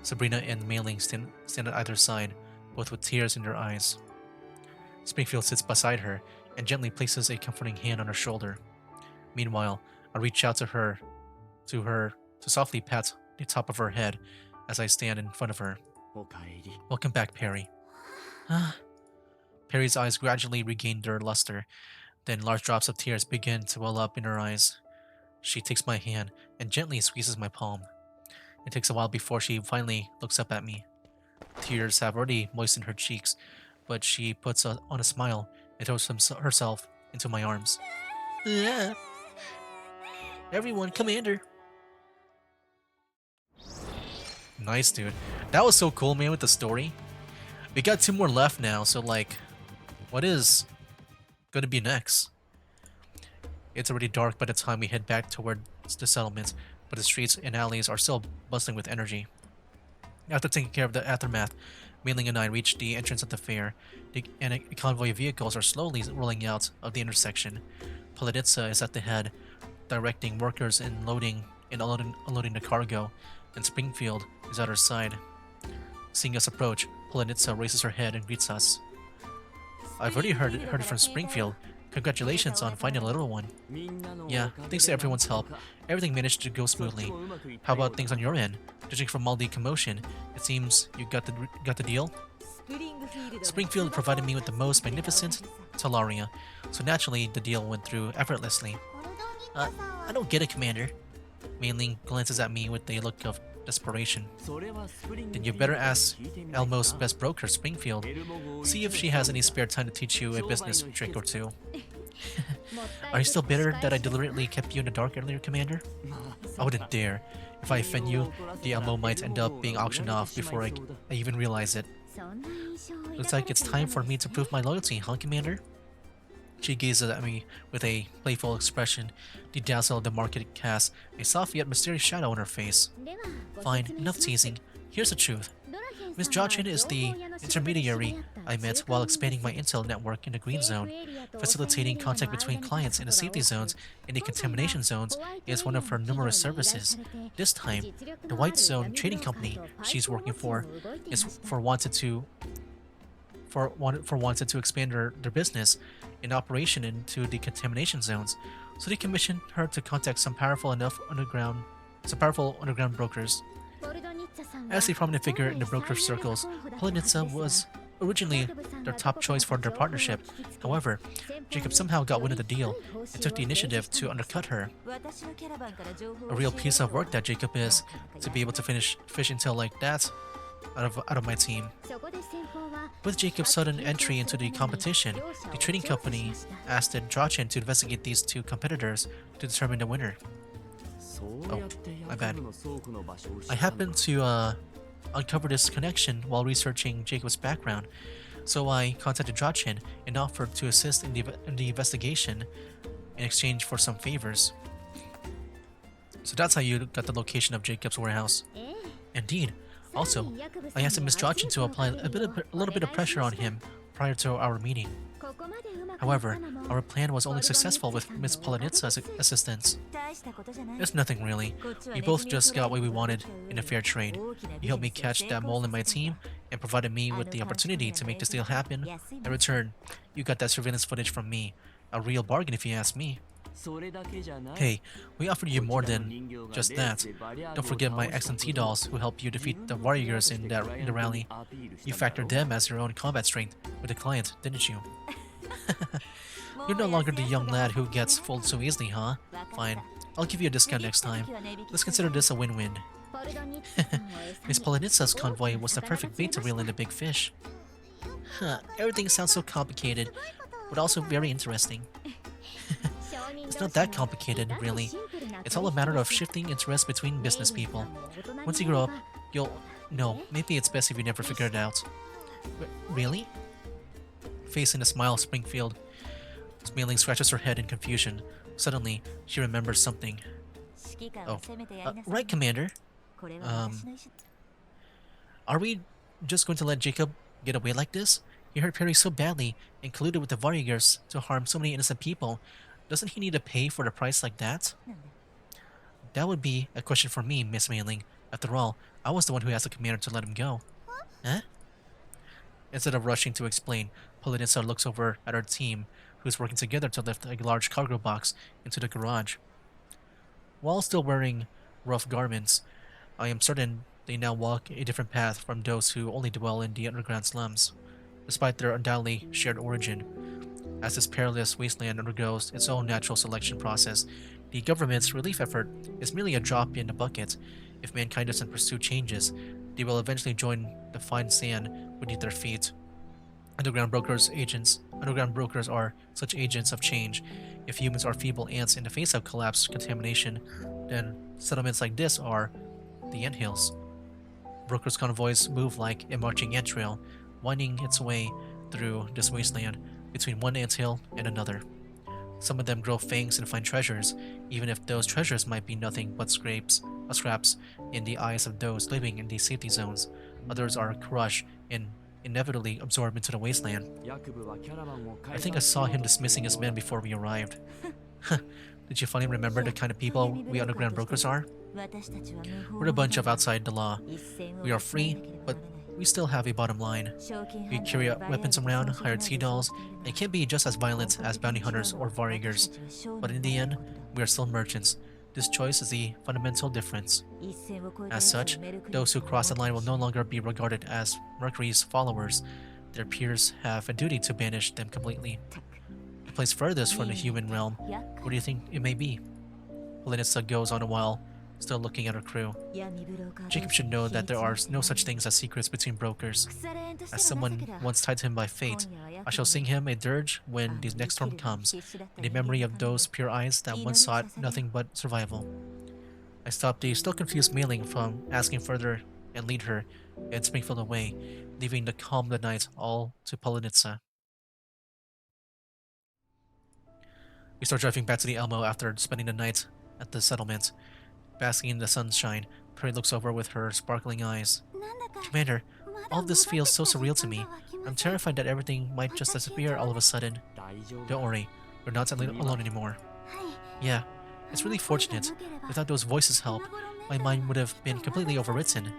Sabrina and Mei Ling stand at either side, both with tears in their eyes. Springfield sits beside her and gently places a comforting hand on her shoulder. Meanwhile, I reach out to her to softly pat the top of her head as I stand in front of her. Welcome back, Peri. Peri's eyes gradually regain their luster, then large drops of tears begin to well up in her eyes. She takes my hand and gently squeezes my palm. It takes a while before she finally looks up at me. Tears have already moistened her cheeks, but she puts on a smile and throws herself into my arms. Everyone, Commander! Nice, dude. That was so cool, man, with the story. We got 2 more left now, so like, what is gonna be next? It's already dark by the time we head back towards the settlement, but the streets and alleys are still bustling with energy. After taking care of the aftermath, Mei-Ling and I reach the entrance of the fair, and a convoy of vehicles are slowly rolling out of the intersection. Polonitsa is at the head, directing workers in loading and unloading the cargo, and Springfield is at her side. Seeing us approach, Polonitsa raises her head and greets us. I've already heard it from Springfield. Congratulations on finding a little one. Yeah, thanks to everyone's help, everything managed to go smoothly. How about things on your end? Judging from all the commotion, it seems you got the deal? Springfield provided me with the most magnificent Talaria, so naturally the deal went through effortlessly. I don't get it, Commander. Mei-Ling glances at me with a look of desperation. Then you better ask Elmo's best broker, Springfield. See if she has any spare time to teach you a business trick or two. Are you still bitter that I deliberately kept you in the dark earlier, Commander? I wouldn't dare. If I offend you, the Elmo might end up being auctioned off before I even realize it. Looks like it's time for me to prove my loyalty, huh, Commander? She gazes at me with a playful expression. The dazzle of the market casts a soft yet mysterious shadow on her face. Fine, enough teasing. Here's the truth. Miss Jochin is the intermediary I met while expanding my intel network in the green zone. Facilitating contact between clients in the safety zones and the contamination zones is one of her numerous services. This time, the white zone trading company she's working for wanted to expand their business in operation into the contamination zones, so they commissioned her to contact some powerful underground brokers. As a prominent figure in the broker circles, Polonitsa was originally their top choice for their partnership. However, Jacob somehow got wind of the deal and took the initiative to undercut her. A real piece of work that Jacob is, to be able to fish intel like that out of my team. With Jacob's sudden entry into the competition, the trading company asked Drachin to investigate these 2 competitors to determine the winner. Oh, my bad. I happened to uncover this connection while researching Jacob's background, so I contacted Drachin and offered to assist in the investigation in exchange for some favors. So that's how you got the location of Jacob's warehouse. Indeed. Also, I asked Miss Drachin to apply a little bit of pressure on him prior to our meeting. However, our plan was only successful with Miss Polonitsa's assistance. It's nothing really. We both just got what we wanted in a fair trade. You helped me catch that mole in my team and provided me with the opportunity to make this deal happen. In return, you got that surveillance footage from me. A real bargain if you ask me. Hey, we offered you more than just that. Don't forget my excellent T-dolls who helped you defeat the warriors in the rally. You factored them as your own combat strength with the client, didn't you? You're no longer the young lad who gets fooled so easily, huh? Fine, I'll give you a discount next time. Let's consider this a win-win. Miss Polonitsa's convoy was the perfect bait to reel in the big fish. Everything sounds so complicated, but also very interesting. It's not that complicated, really. It's all a matter of shifting interests between business people. Once you grow up, you'll... No, maybe it's best if you never figure it out. Really? Facing a smile, Springfield. Mei-Ling scratches her head in confusion. Suddenly, she remembers something. Oh, right, Commander. Are we just going to let Jacob get away like this? He hurt Peri so badly and colluded with the warriors to harm so many innocent people. Doesn't he need to pay for the price like that? That would be a question for me, Miss Mei-Ling. After all, I was the one who asked the commander to let him go. Huh? Instead of rushing to explain, Polonitsa looks over at our team, who's working together to lift a large cargo box into the garage. While still wearing rough garments, I am certain they now walk a different path from those who only dwell in the underground slums, despite their undoubtedly shared origin. As this perilous wasteland undergoes its own natural selection process, the government's relief effort is merely a drop in the bucket. If mankind doesn't pursue changes, they will eventually join the fine sand beneath their feet. Underground brokers' agents Underground brokers are such agents of change. If humans are feeble ants in the face of collapse contamination, then settlements like this are the anthills. Brokers' convoys move like a marching ant trail, winding its way through this wasteland between one anthill and another. Some of them grow fangs and find treasures, even if those treasures might be nothing but scraps in the eyes of those living in these safety zones. Others are crushed and inevitably absorbed into the wasteland. I think I saw him dismissing his men before we arrived. Did you finally remember the kind of people we underground brokers are? We're a bunch of outside the law. We are free, but we still have a bottom line. We carry weapons around, hired sea dolls, and can be just as violent as bounty hunters or variegators. But in the end, we are still merchants. This choice is the fundamental difference. As such, those who cross the line will no longer be regarded as Mercury's followers. Their peers have a duty to banish them completely. The place furthest from the human realm, where do you think it may be? Polinitsa goes on a while, still looking at her crew. Jacob should know that there are no such things as secrets between brokers. As someone once tied to him by fate, I shall sing him a dirge when the next storm comes, in the memory of those pure eyes that once sought nothing but survival. I stopped the still confused mailing from asking further and lead her and Springfield away, leaving the calm of the night all to Polinitsa. We start driving back to the Elmo after spending the night at the settlement. Basking in the sunshine, Peri looks over with her sparkling eyes. Commander, all this feels so surreal to me. I'm terrified that everything might just disappear all of a sudden. Don't worry, you're not alone anymore. Yeah, it's really fortunate. Without those voices' help, my mind would have been completely overwritten.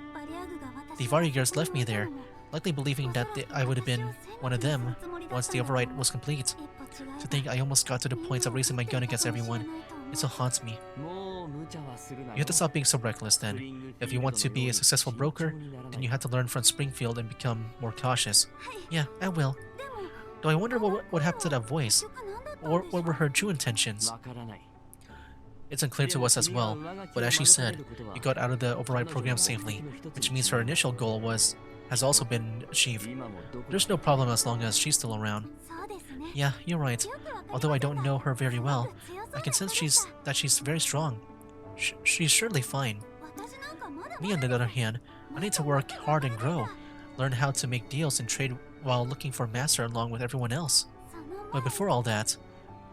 The Varigers left me there, likely believing that I would have been one of them once the override was complete. To think I almost got to the point of raising my gun against everyone, it still haunts me. You have to stop being so reckless then. If you want to be a successful broker, then you have to learn from Springfield and become more cautious. Yeah, I will. Though I wonder what happened to that voice, or what were her true intentions. It's unclear to us as well, but as she said, you got out of the override program safely, which means her initial goal has also been achieved. There's no problem as long as she's still around. Yeah, you're right. Although I don't know her very well, I can sense that she's very strong. She's surely fine. Me, on the other hand, I need to work hard and grow, learn how to make deals and trade while looking for a master along with everyone else. But before all that,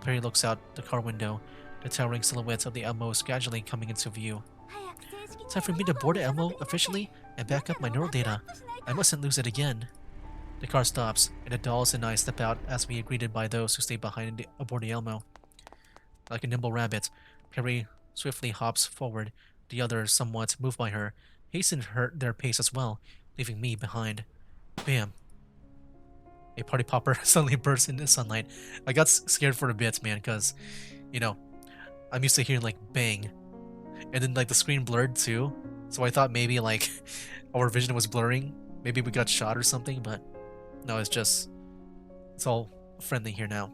Peri looks out the car window. The towering silhouette of the Elmo is gradually coming into view. Time for me to board the Elmo officially and back up my neural data. I mustn't lose it again. The car stops, and the dolls and I step out as we are greeted by those who stay behind aboard the Elmo. Like a nimble rabbit, Peri swiftly hops forward. The others, somewhat moved by her, hasten their pace as well, leaving me behind. Bam. A party popper suddenly bursts into sunlight. I got scared for a bit, man, because, you know, I'm used to hearing like bang. And then like the screen blurred too. So I thought maybe like our vision was blurring. Maybe we got shot or something, but no, it's all friendly here now.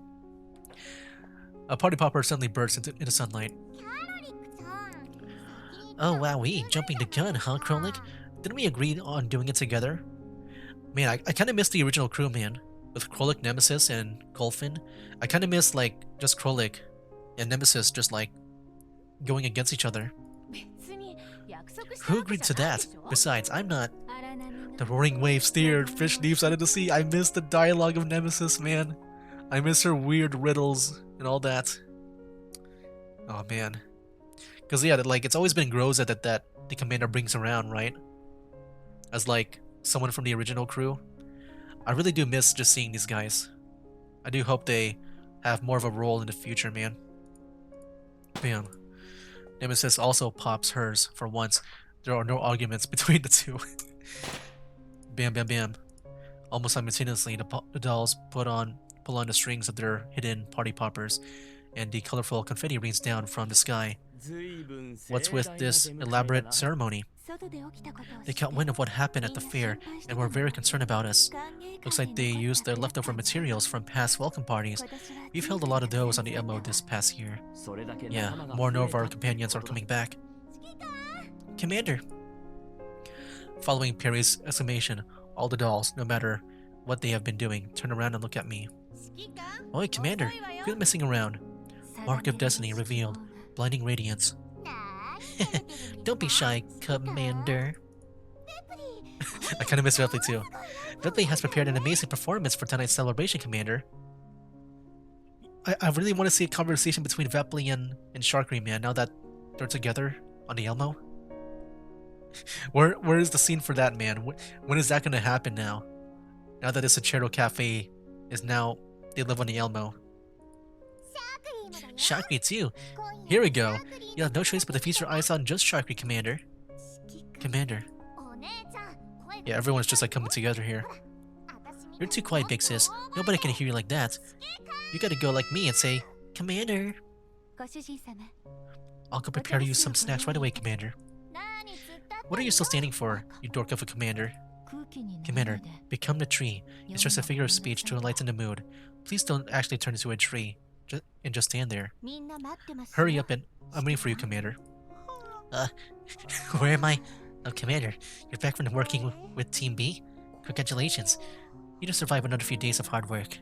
A party popper suddenly bursts into sunlight. Oh wowee, jumping the gun, huh, Krolik? Didn't we agree on doing it together? Man, I kind of miss the original crew, man. With Krolik, Nemesis, and Golfin. I kind of miss like just Krolik and Nemesis just like going against each other. Who agreed to that? Besides, I'm not. The roaring wave steered, fish leaps out of the sea. I miss the dialogue of Nemesis, man. I miss her weird riddles and all that. Oh man. Because yeah, like it's always been Groza that the commander brings around, right? As like someone from the original crew. I really do miss just seeing these guys. I do hope they have more of a role in the future, man. Bam. Nemesis also pops hers for once. There are no arguments between the two. Bam, bam, bam. Almost simultaneously, the dolls pull on the strings of their hidden party poppers, and the colorful confetti rains down from the sky. What's with this elaborate ceremony? They caught wind of what happened at the fair and were very concerned about us. Looks like they used their leftover materials from past welcome parties. We've held a lot of those on the MO this past year. Yeah, more and more of our companions are coming back. Commander! Following Peri's exclamation, all the dolls, no matter what they have been doing, turn around and look at me. Oi, Commander, quit messing around. Mark of Destiny revealed. Blinding radiance. Don't be shy, Commander. I kind of miss Ripley too. Ripley has prepared an amazing performance for tonight's celebration, Commander. I really want to see a conversation between Ripley and Sharkry, man, now that they're together on the Elmo. Where is the scene for that, man? When is that going to happen now? Now that this Achero Cafe is now, they live on the Elmo. Sharkry too. Here we go. You have no choice but to feast your eyes on just Sharkry, Commander. Commander. Yeah, everyone's just like coming together here. You're too quiet, big sis. Nobody can hear you like that. You gotta go like me and say, Commander. I'll go prepare you some snacks right away, Commander. What are you still standing for, you dork of a commander? Commander, become the tree. It's just a figure of speech to enlighten the mood. Please don't actually turn into a tree and just stand there. Hurry up and I'm waiting for you, Commander. Where am I? Oh, Commander, you're back from working with Team B? Congratulations. You just survived another few days of hard work.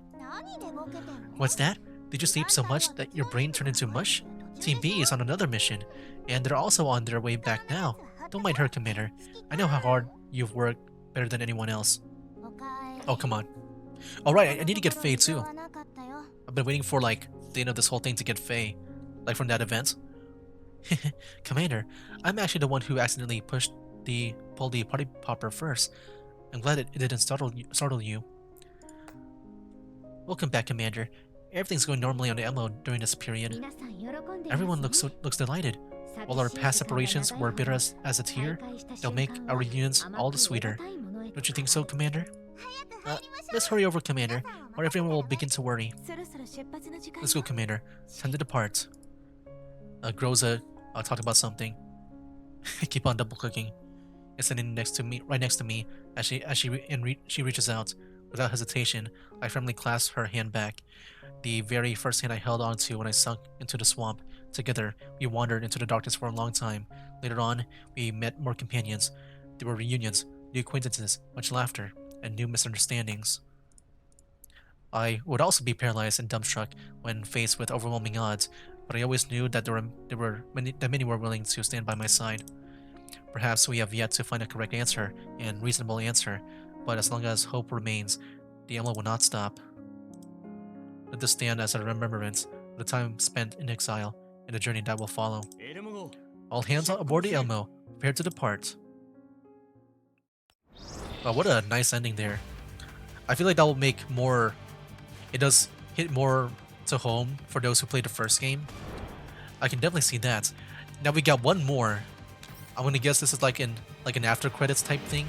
What's that? Did you sleep so much that your brain turned into mush? Team B is on another mission, and they're also on their way back now. Don't mind her, Commander. I know how hard you've worked better than anyone else. Oh, come on. Alright, I need to get Faye too. I've been waiting for, like, the end of this whole thing to get Faye. Like from that event. Commander, I'm actually the one who accidentally pulled the party popper first. I'm glad it didn't startle you. Welcome back, Commander. Everything's going normally on the Elmo during this period. Everyone looks delighted. While our past separations were bitter as a tear, they'll make our reunions all the sweeter. Don't you think so, Commander? Let's hurry over, Commander, or everyone will begin to worry. Let's go, Commander. Time to depart. Groza talked about something. Keep on double clicking. It's sitting right next to me, as she reaches out. Without hesitation, I firmly clasp her hand back. The very first hand I held onto when I sunk into the swamp. Together, we wandered into the darkness for a long time. Later on, we met more companions. There were reunions, new acquaintances, much laughter, and new misunderstandings. I would also be paralyzed and dumbstruck when faced with overwhelming odds, but I always knew that many were willing to stand by my side. Perhaps we have yet to find a correct answer and reasonable answer, but as long as hope remains, the Elmo will not stop. Let this stand as a remembrance of the time spent in exile and the journey that will follow. All hands aboard the Elmo, prepare to depart. Wow, what a nice ending there. I feel like that will make more... It does hit more to home for those who played the first game. I can definitely see that. Now we got one more. I'm gonna guess this is like an after credits type thing.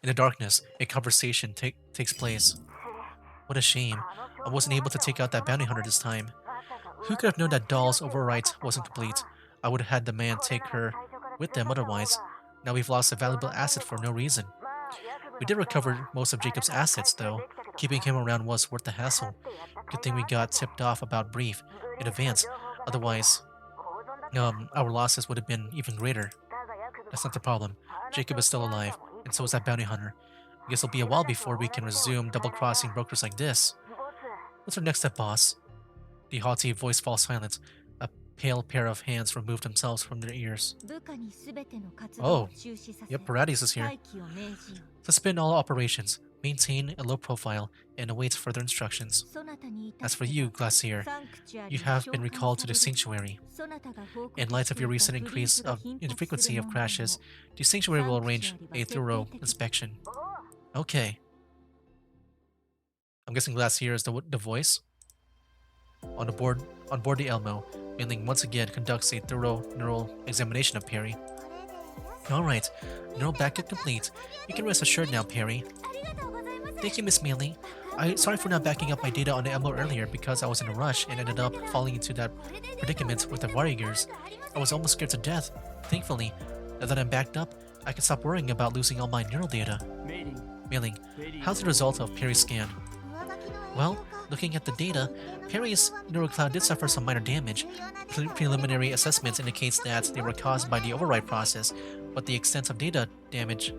In the darkness, a conversation takes place. What a shame. I wasn't able to take out that bounty hunter this time. Who could have known that Doll's overwrite wasn't complete? I would have had the man take her with them otherwise. Now we've lost a valuable asset for no reason. We did recover most of Jacob's assets, though. Keeping him around was worth the hassle. Good thing we got tipped off about Brief in advance. Otherwise, our losses would have been even greater. That's not the problem. Jacob is still alive, and so is that bounty hunter. I guess it'll be a while before we can resume double-crossing brokers like this. What's our next step, boss? The haughty voice falls silent. A pale pair of hands remove themselves from their ears. Oh, yep, Parades is here. Suspend all operations, maintain a low profile, and await further instructions. As for you, Glacier, you have been recalled to the Sanctuary. In light of your recent increase in the frequency of crashes, the Sanctuary will arrange a thorough inspection. Okay. I'm guessing Glacier is the voice. On board the Elmo, Mailing once again conducts a thorough neural examination of Peri. Alright, neural backup complete. You can rest assured now, Peri. Thank you, Miss Mailing. Sorry for not backing up my data on the Elmo earlier because I was in a rush and ended up falling into that predicament with the warriors. I was almost scared to death. Thankfully, now that I'm backed up, I can stop worrying about losing all my neural data. Mailing, how's the result of Peri's scan? Well, looking at the data, Peri's neural cloud did suffer some minor damage. Preliminary assessments indicates that they were caused by the override process, but the extent of data damage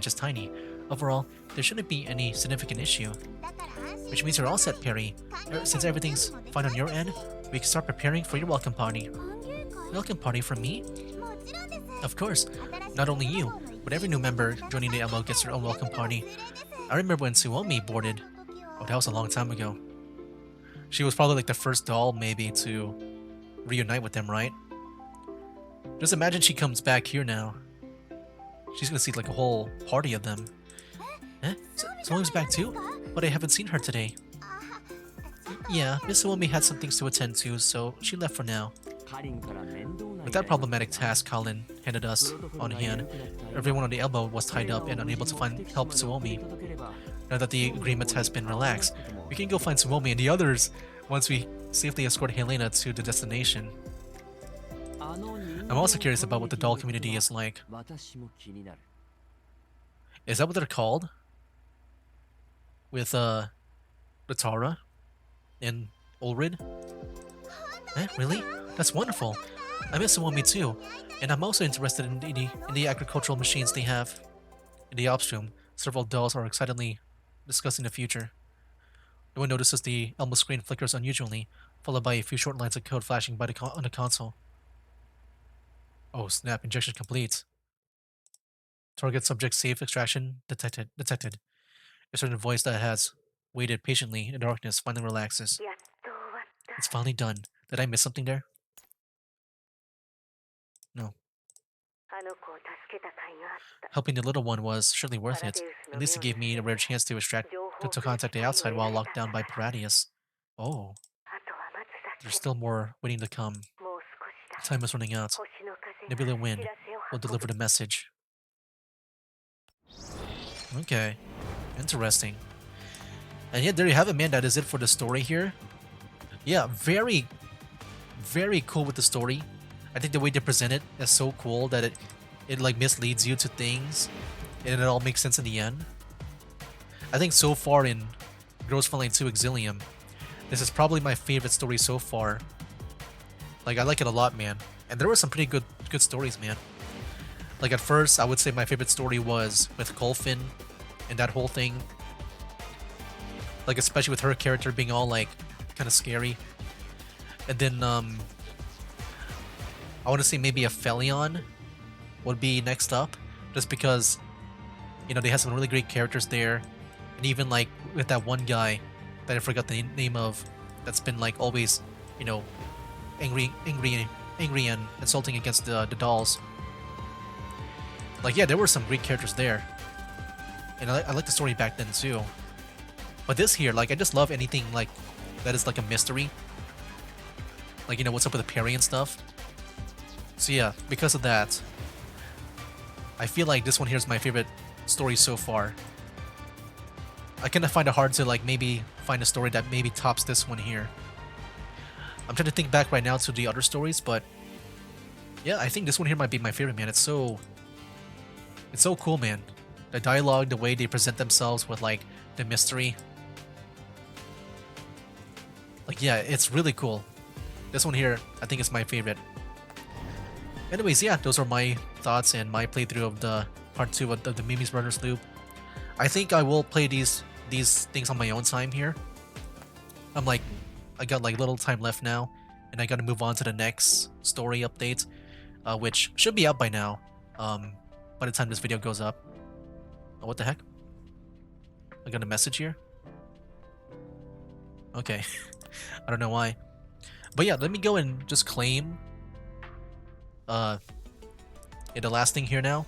is tiny. Overall, there shouldn't be any significant issue. Which means you're all set, Peri. Since everything's fine on your end, we can start preparing for your welcome party. Welcome party for me? Of course. Not only you, but every new member joining the ML gets their own welcome party. I remember when Suomi boarded. Oh, that was a long time ago. She was probably like the first doll, maybe, to reunite with them, right? Just imagine she comes back here now. She's gonna see like a whole party of them. Eh? Suomi's back too? But I haven't seen her today. Yeah, Miss Suomi had some things to attend to, so she left for now. With that problematic task Colin handed us on hand, everyone on the elbow was tied up and unable to find help Suomi. Now that the agreement has been relaxed, we can go find Suomi and the others once we safely escort Helena to the destination. I'm also curious about what the doll community is like. Is that what they're called? With, Latara? And Ulrid? Eh, really? That's wonderful. I miss Suomi too, and I'm also interested in the agricultural machines they have. In the ops room, several dolls are excitedly discussing the future. No one notices the Elmo screen flickers unusually, followed by a few short lines of code flashing by on the console. Oh snap, injection complete. Target subject safe extraction detected. A certain voice that has waited patiently in darkness finally relaxes. It's finally done. Did I miss something there? No. Helping the little one was surely worth it. At least it gave me a rare chance to contact the outside while locked down by Paradius. Oh. There's still more waiting to come. Time is running out. Nebula Wind will deliver the message. Okay. Interesting. And yeah, there you have it, man. That is it for the story here. Yeah, very, very cool with the story. I think the way they present it is so cool that it like misleads you to things and it all makes sense in the end. I think so far in Gross Frontline 2 Exilium, this is probably my favorite story so far. Like, I like it a lot, man. And there were some pretty good stories, man. Like, at first, I would say my favorite story was with Colfin and that whole thing. Like, especially with her character being all, like, kind of scary. And then, I want to say maybe a Felion would be next up. Just because, you know, they have some really great characters there. And even, like, with that one guy that I forgot the name of, that's been, like, always, you know, angry and insulting against the dolls. Like, yeah, there were some great characters there. And I like the story back then, too. But this here, like, I just love anything, like, that is, like, a mystery. Like, you know, what's up with the Peri and stuff. So, yeah, because of that, I feel like this one here is my favorite story so far. I kind of find it hard to, like, maybe find a story that maybe tops this one here. I'm trying to think back right now to the other stories, but yeah, I think this one here might be my favorite, man. It's so cool, man. The dialogue, the way they present themselves with, like, the mystery. Like, yeah, it's really cool. This one here, I think is my favorite. Anyways, yeah, those are my thoughts and my playthrough of the part 2 of the Mimi's Brothers loop. I think I will play these things on my own time here. I got like little time left now, and I gotta move on to the next story update, which should be out by now, by the time this video goes up. Oh, what the heck? I got a message here? Okay. I don't know why. But yeah, let me go and just claim yeah, the last thing here now.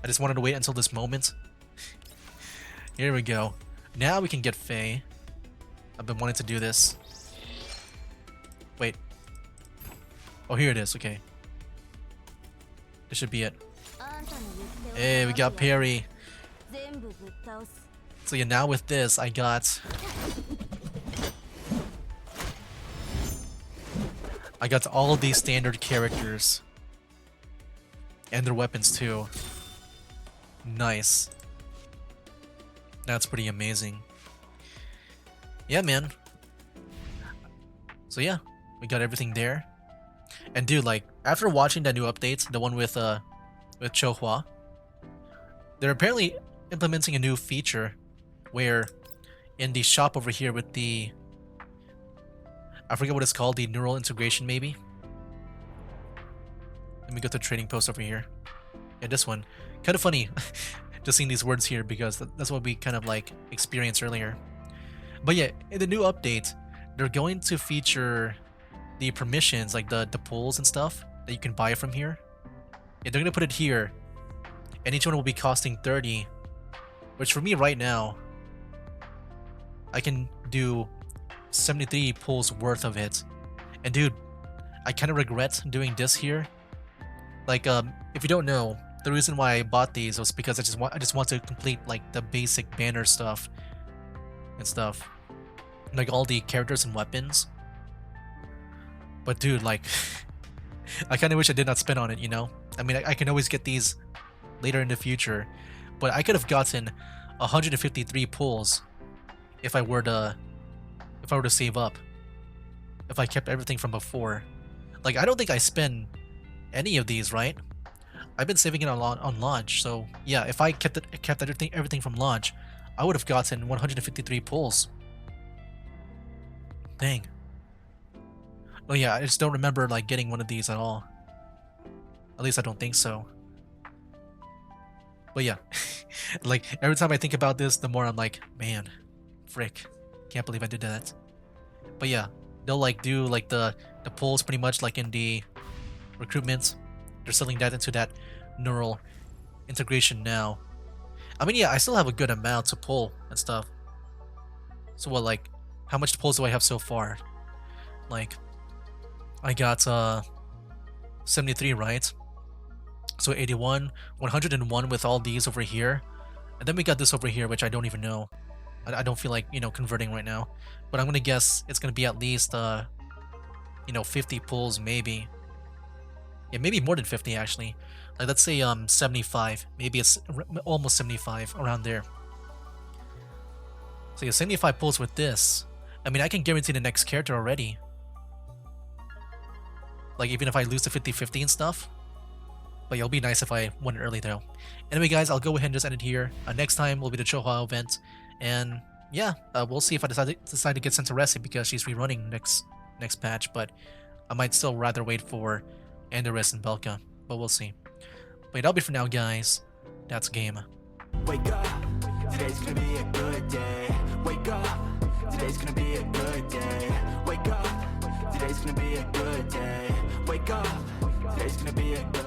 I just wanted to wait until this moment. Here we go. Now we can get Faye. I've been wanting to do this. Wait. Oh, here it is. Okay. This should be it. Hey, we got Peri. So yeah, now with this, I got all of these standard characters. And their weapons too. Nice. That's pretty amazing. Yeah, man. So yeah, we got everything there. And dude, like, after watching that new update, the one with Chohua, they're apparently implementing a new feature where in the shop over here with the, I forget what it's called, the neural integration maybe. Let me go to the trading post over here. Yeah, this one. Kind of funny just seeing these words here because that's what we kind of like experienced earlier. But yeah, in the new update, they're going to feature the permissions, like the pulls and stuff that you can buy from here. Yeah, they're going to put it here. And each one will be costing 30. Which for me right now, I can do 73 pulls worth of it. And dude, I kind of regret doing this here. Like, if you don't know, the reason why I bought these was because I just want to complete like the basic banner stuff and stuff, like all the characters and weapons. But dude, like, I kind of wish I did not spend on it. You know, I mean, I can always get these later in the future, but I could have gotten 153 pulls if I were to save up. If I kept everything from before, like I don't think I spend any of these, right? I've been saving it on launch, so yeah, if I kept everything from launch, I would have gotten 153 pulls. Dang. Oh yeah, I just don't remember like getting one of these at all. At least I don't think so. But yeah, like every time I think about this, the more I'm like, man, frick, can't believe I did that. But yeah, they'll like do like the pulls pretty much like in the recruitment. They're selling that into that neural integration now. I mean, yeah, I still have a good amount to pull and stuff. So what, like, how much pulls do I have so far? Like, I got 73, right? So 81, 101 with all these over here. And then we got this over here, which I don't even know. I don't feel like, you know, converting right now. But I'm gonna guess it's gonna be at least, you know, 50 pulls maybe. Yeah, maybe more than 50 actually. Like let's say 75. Maybe it's almost 75, around there. So yeah, 75 pulls with this. I mean, I can guarantee the next character already. Like even if I lose the 50-50 and stuff. But yeah, it'll be nice if I won it early though. Anyway guys, I'll go ahead and just end it here. Next time will be the Chohua event. And yeah, we'll see if I decide to get sent to Resi because she's rerunning next patch. But I might still rather wait for Andorus and Belka, but we'll see. But that'll be for now, guys. That's game. Wake up, today's gonna be a good day. Wake up, today's gonna be a good day. Wake up, today's gonna be a good day. Wake up, today's gonna be a good day.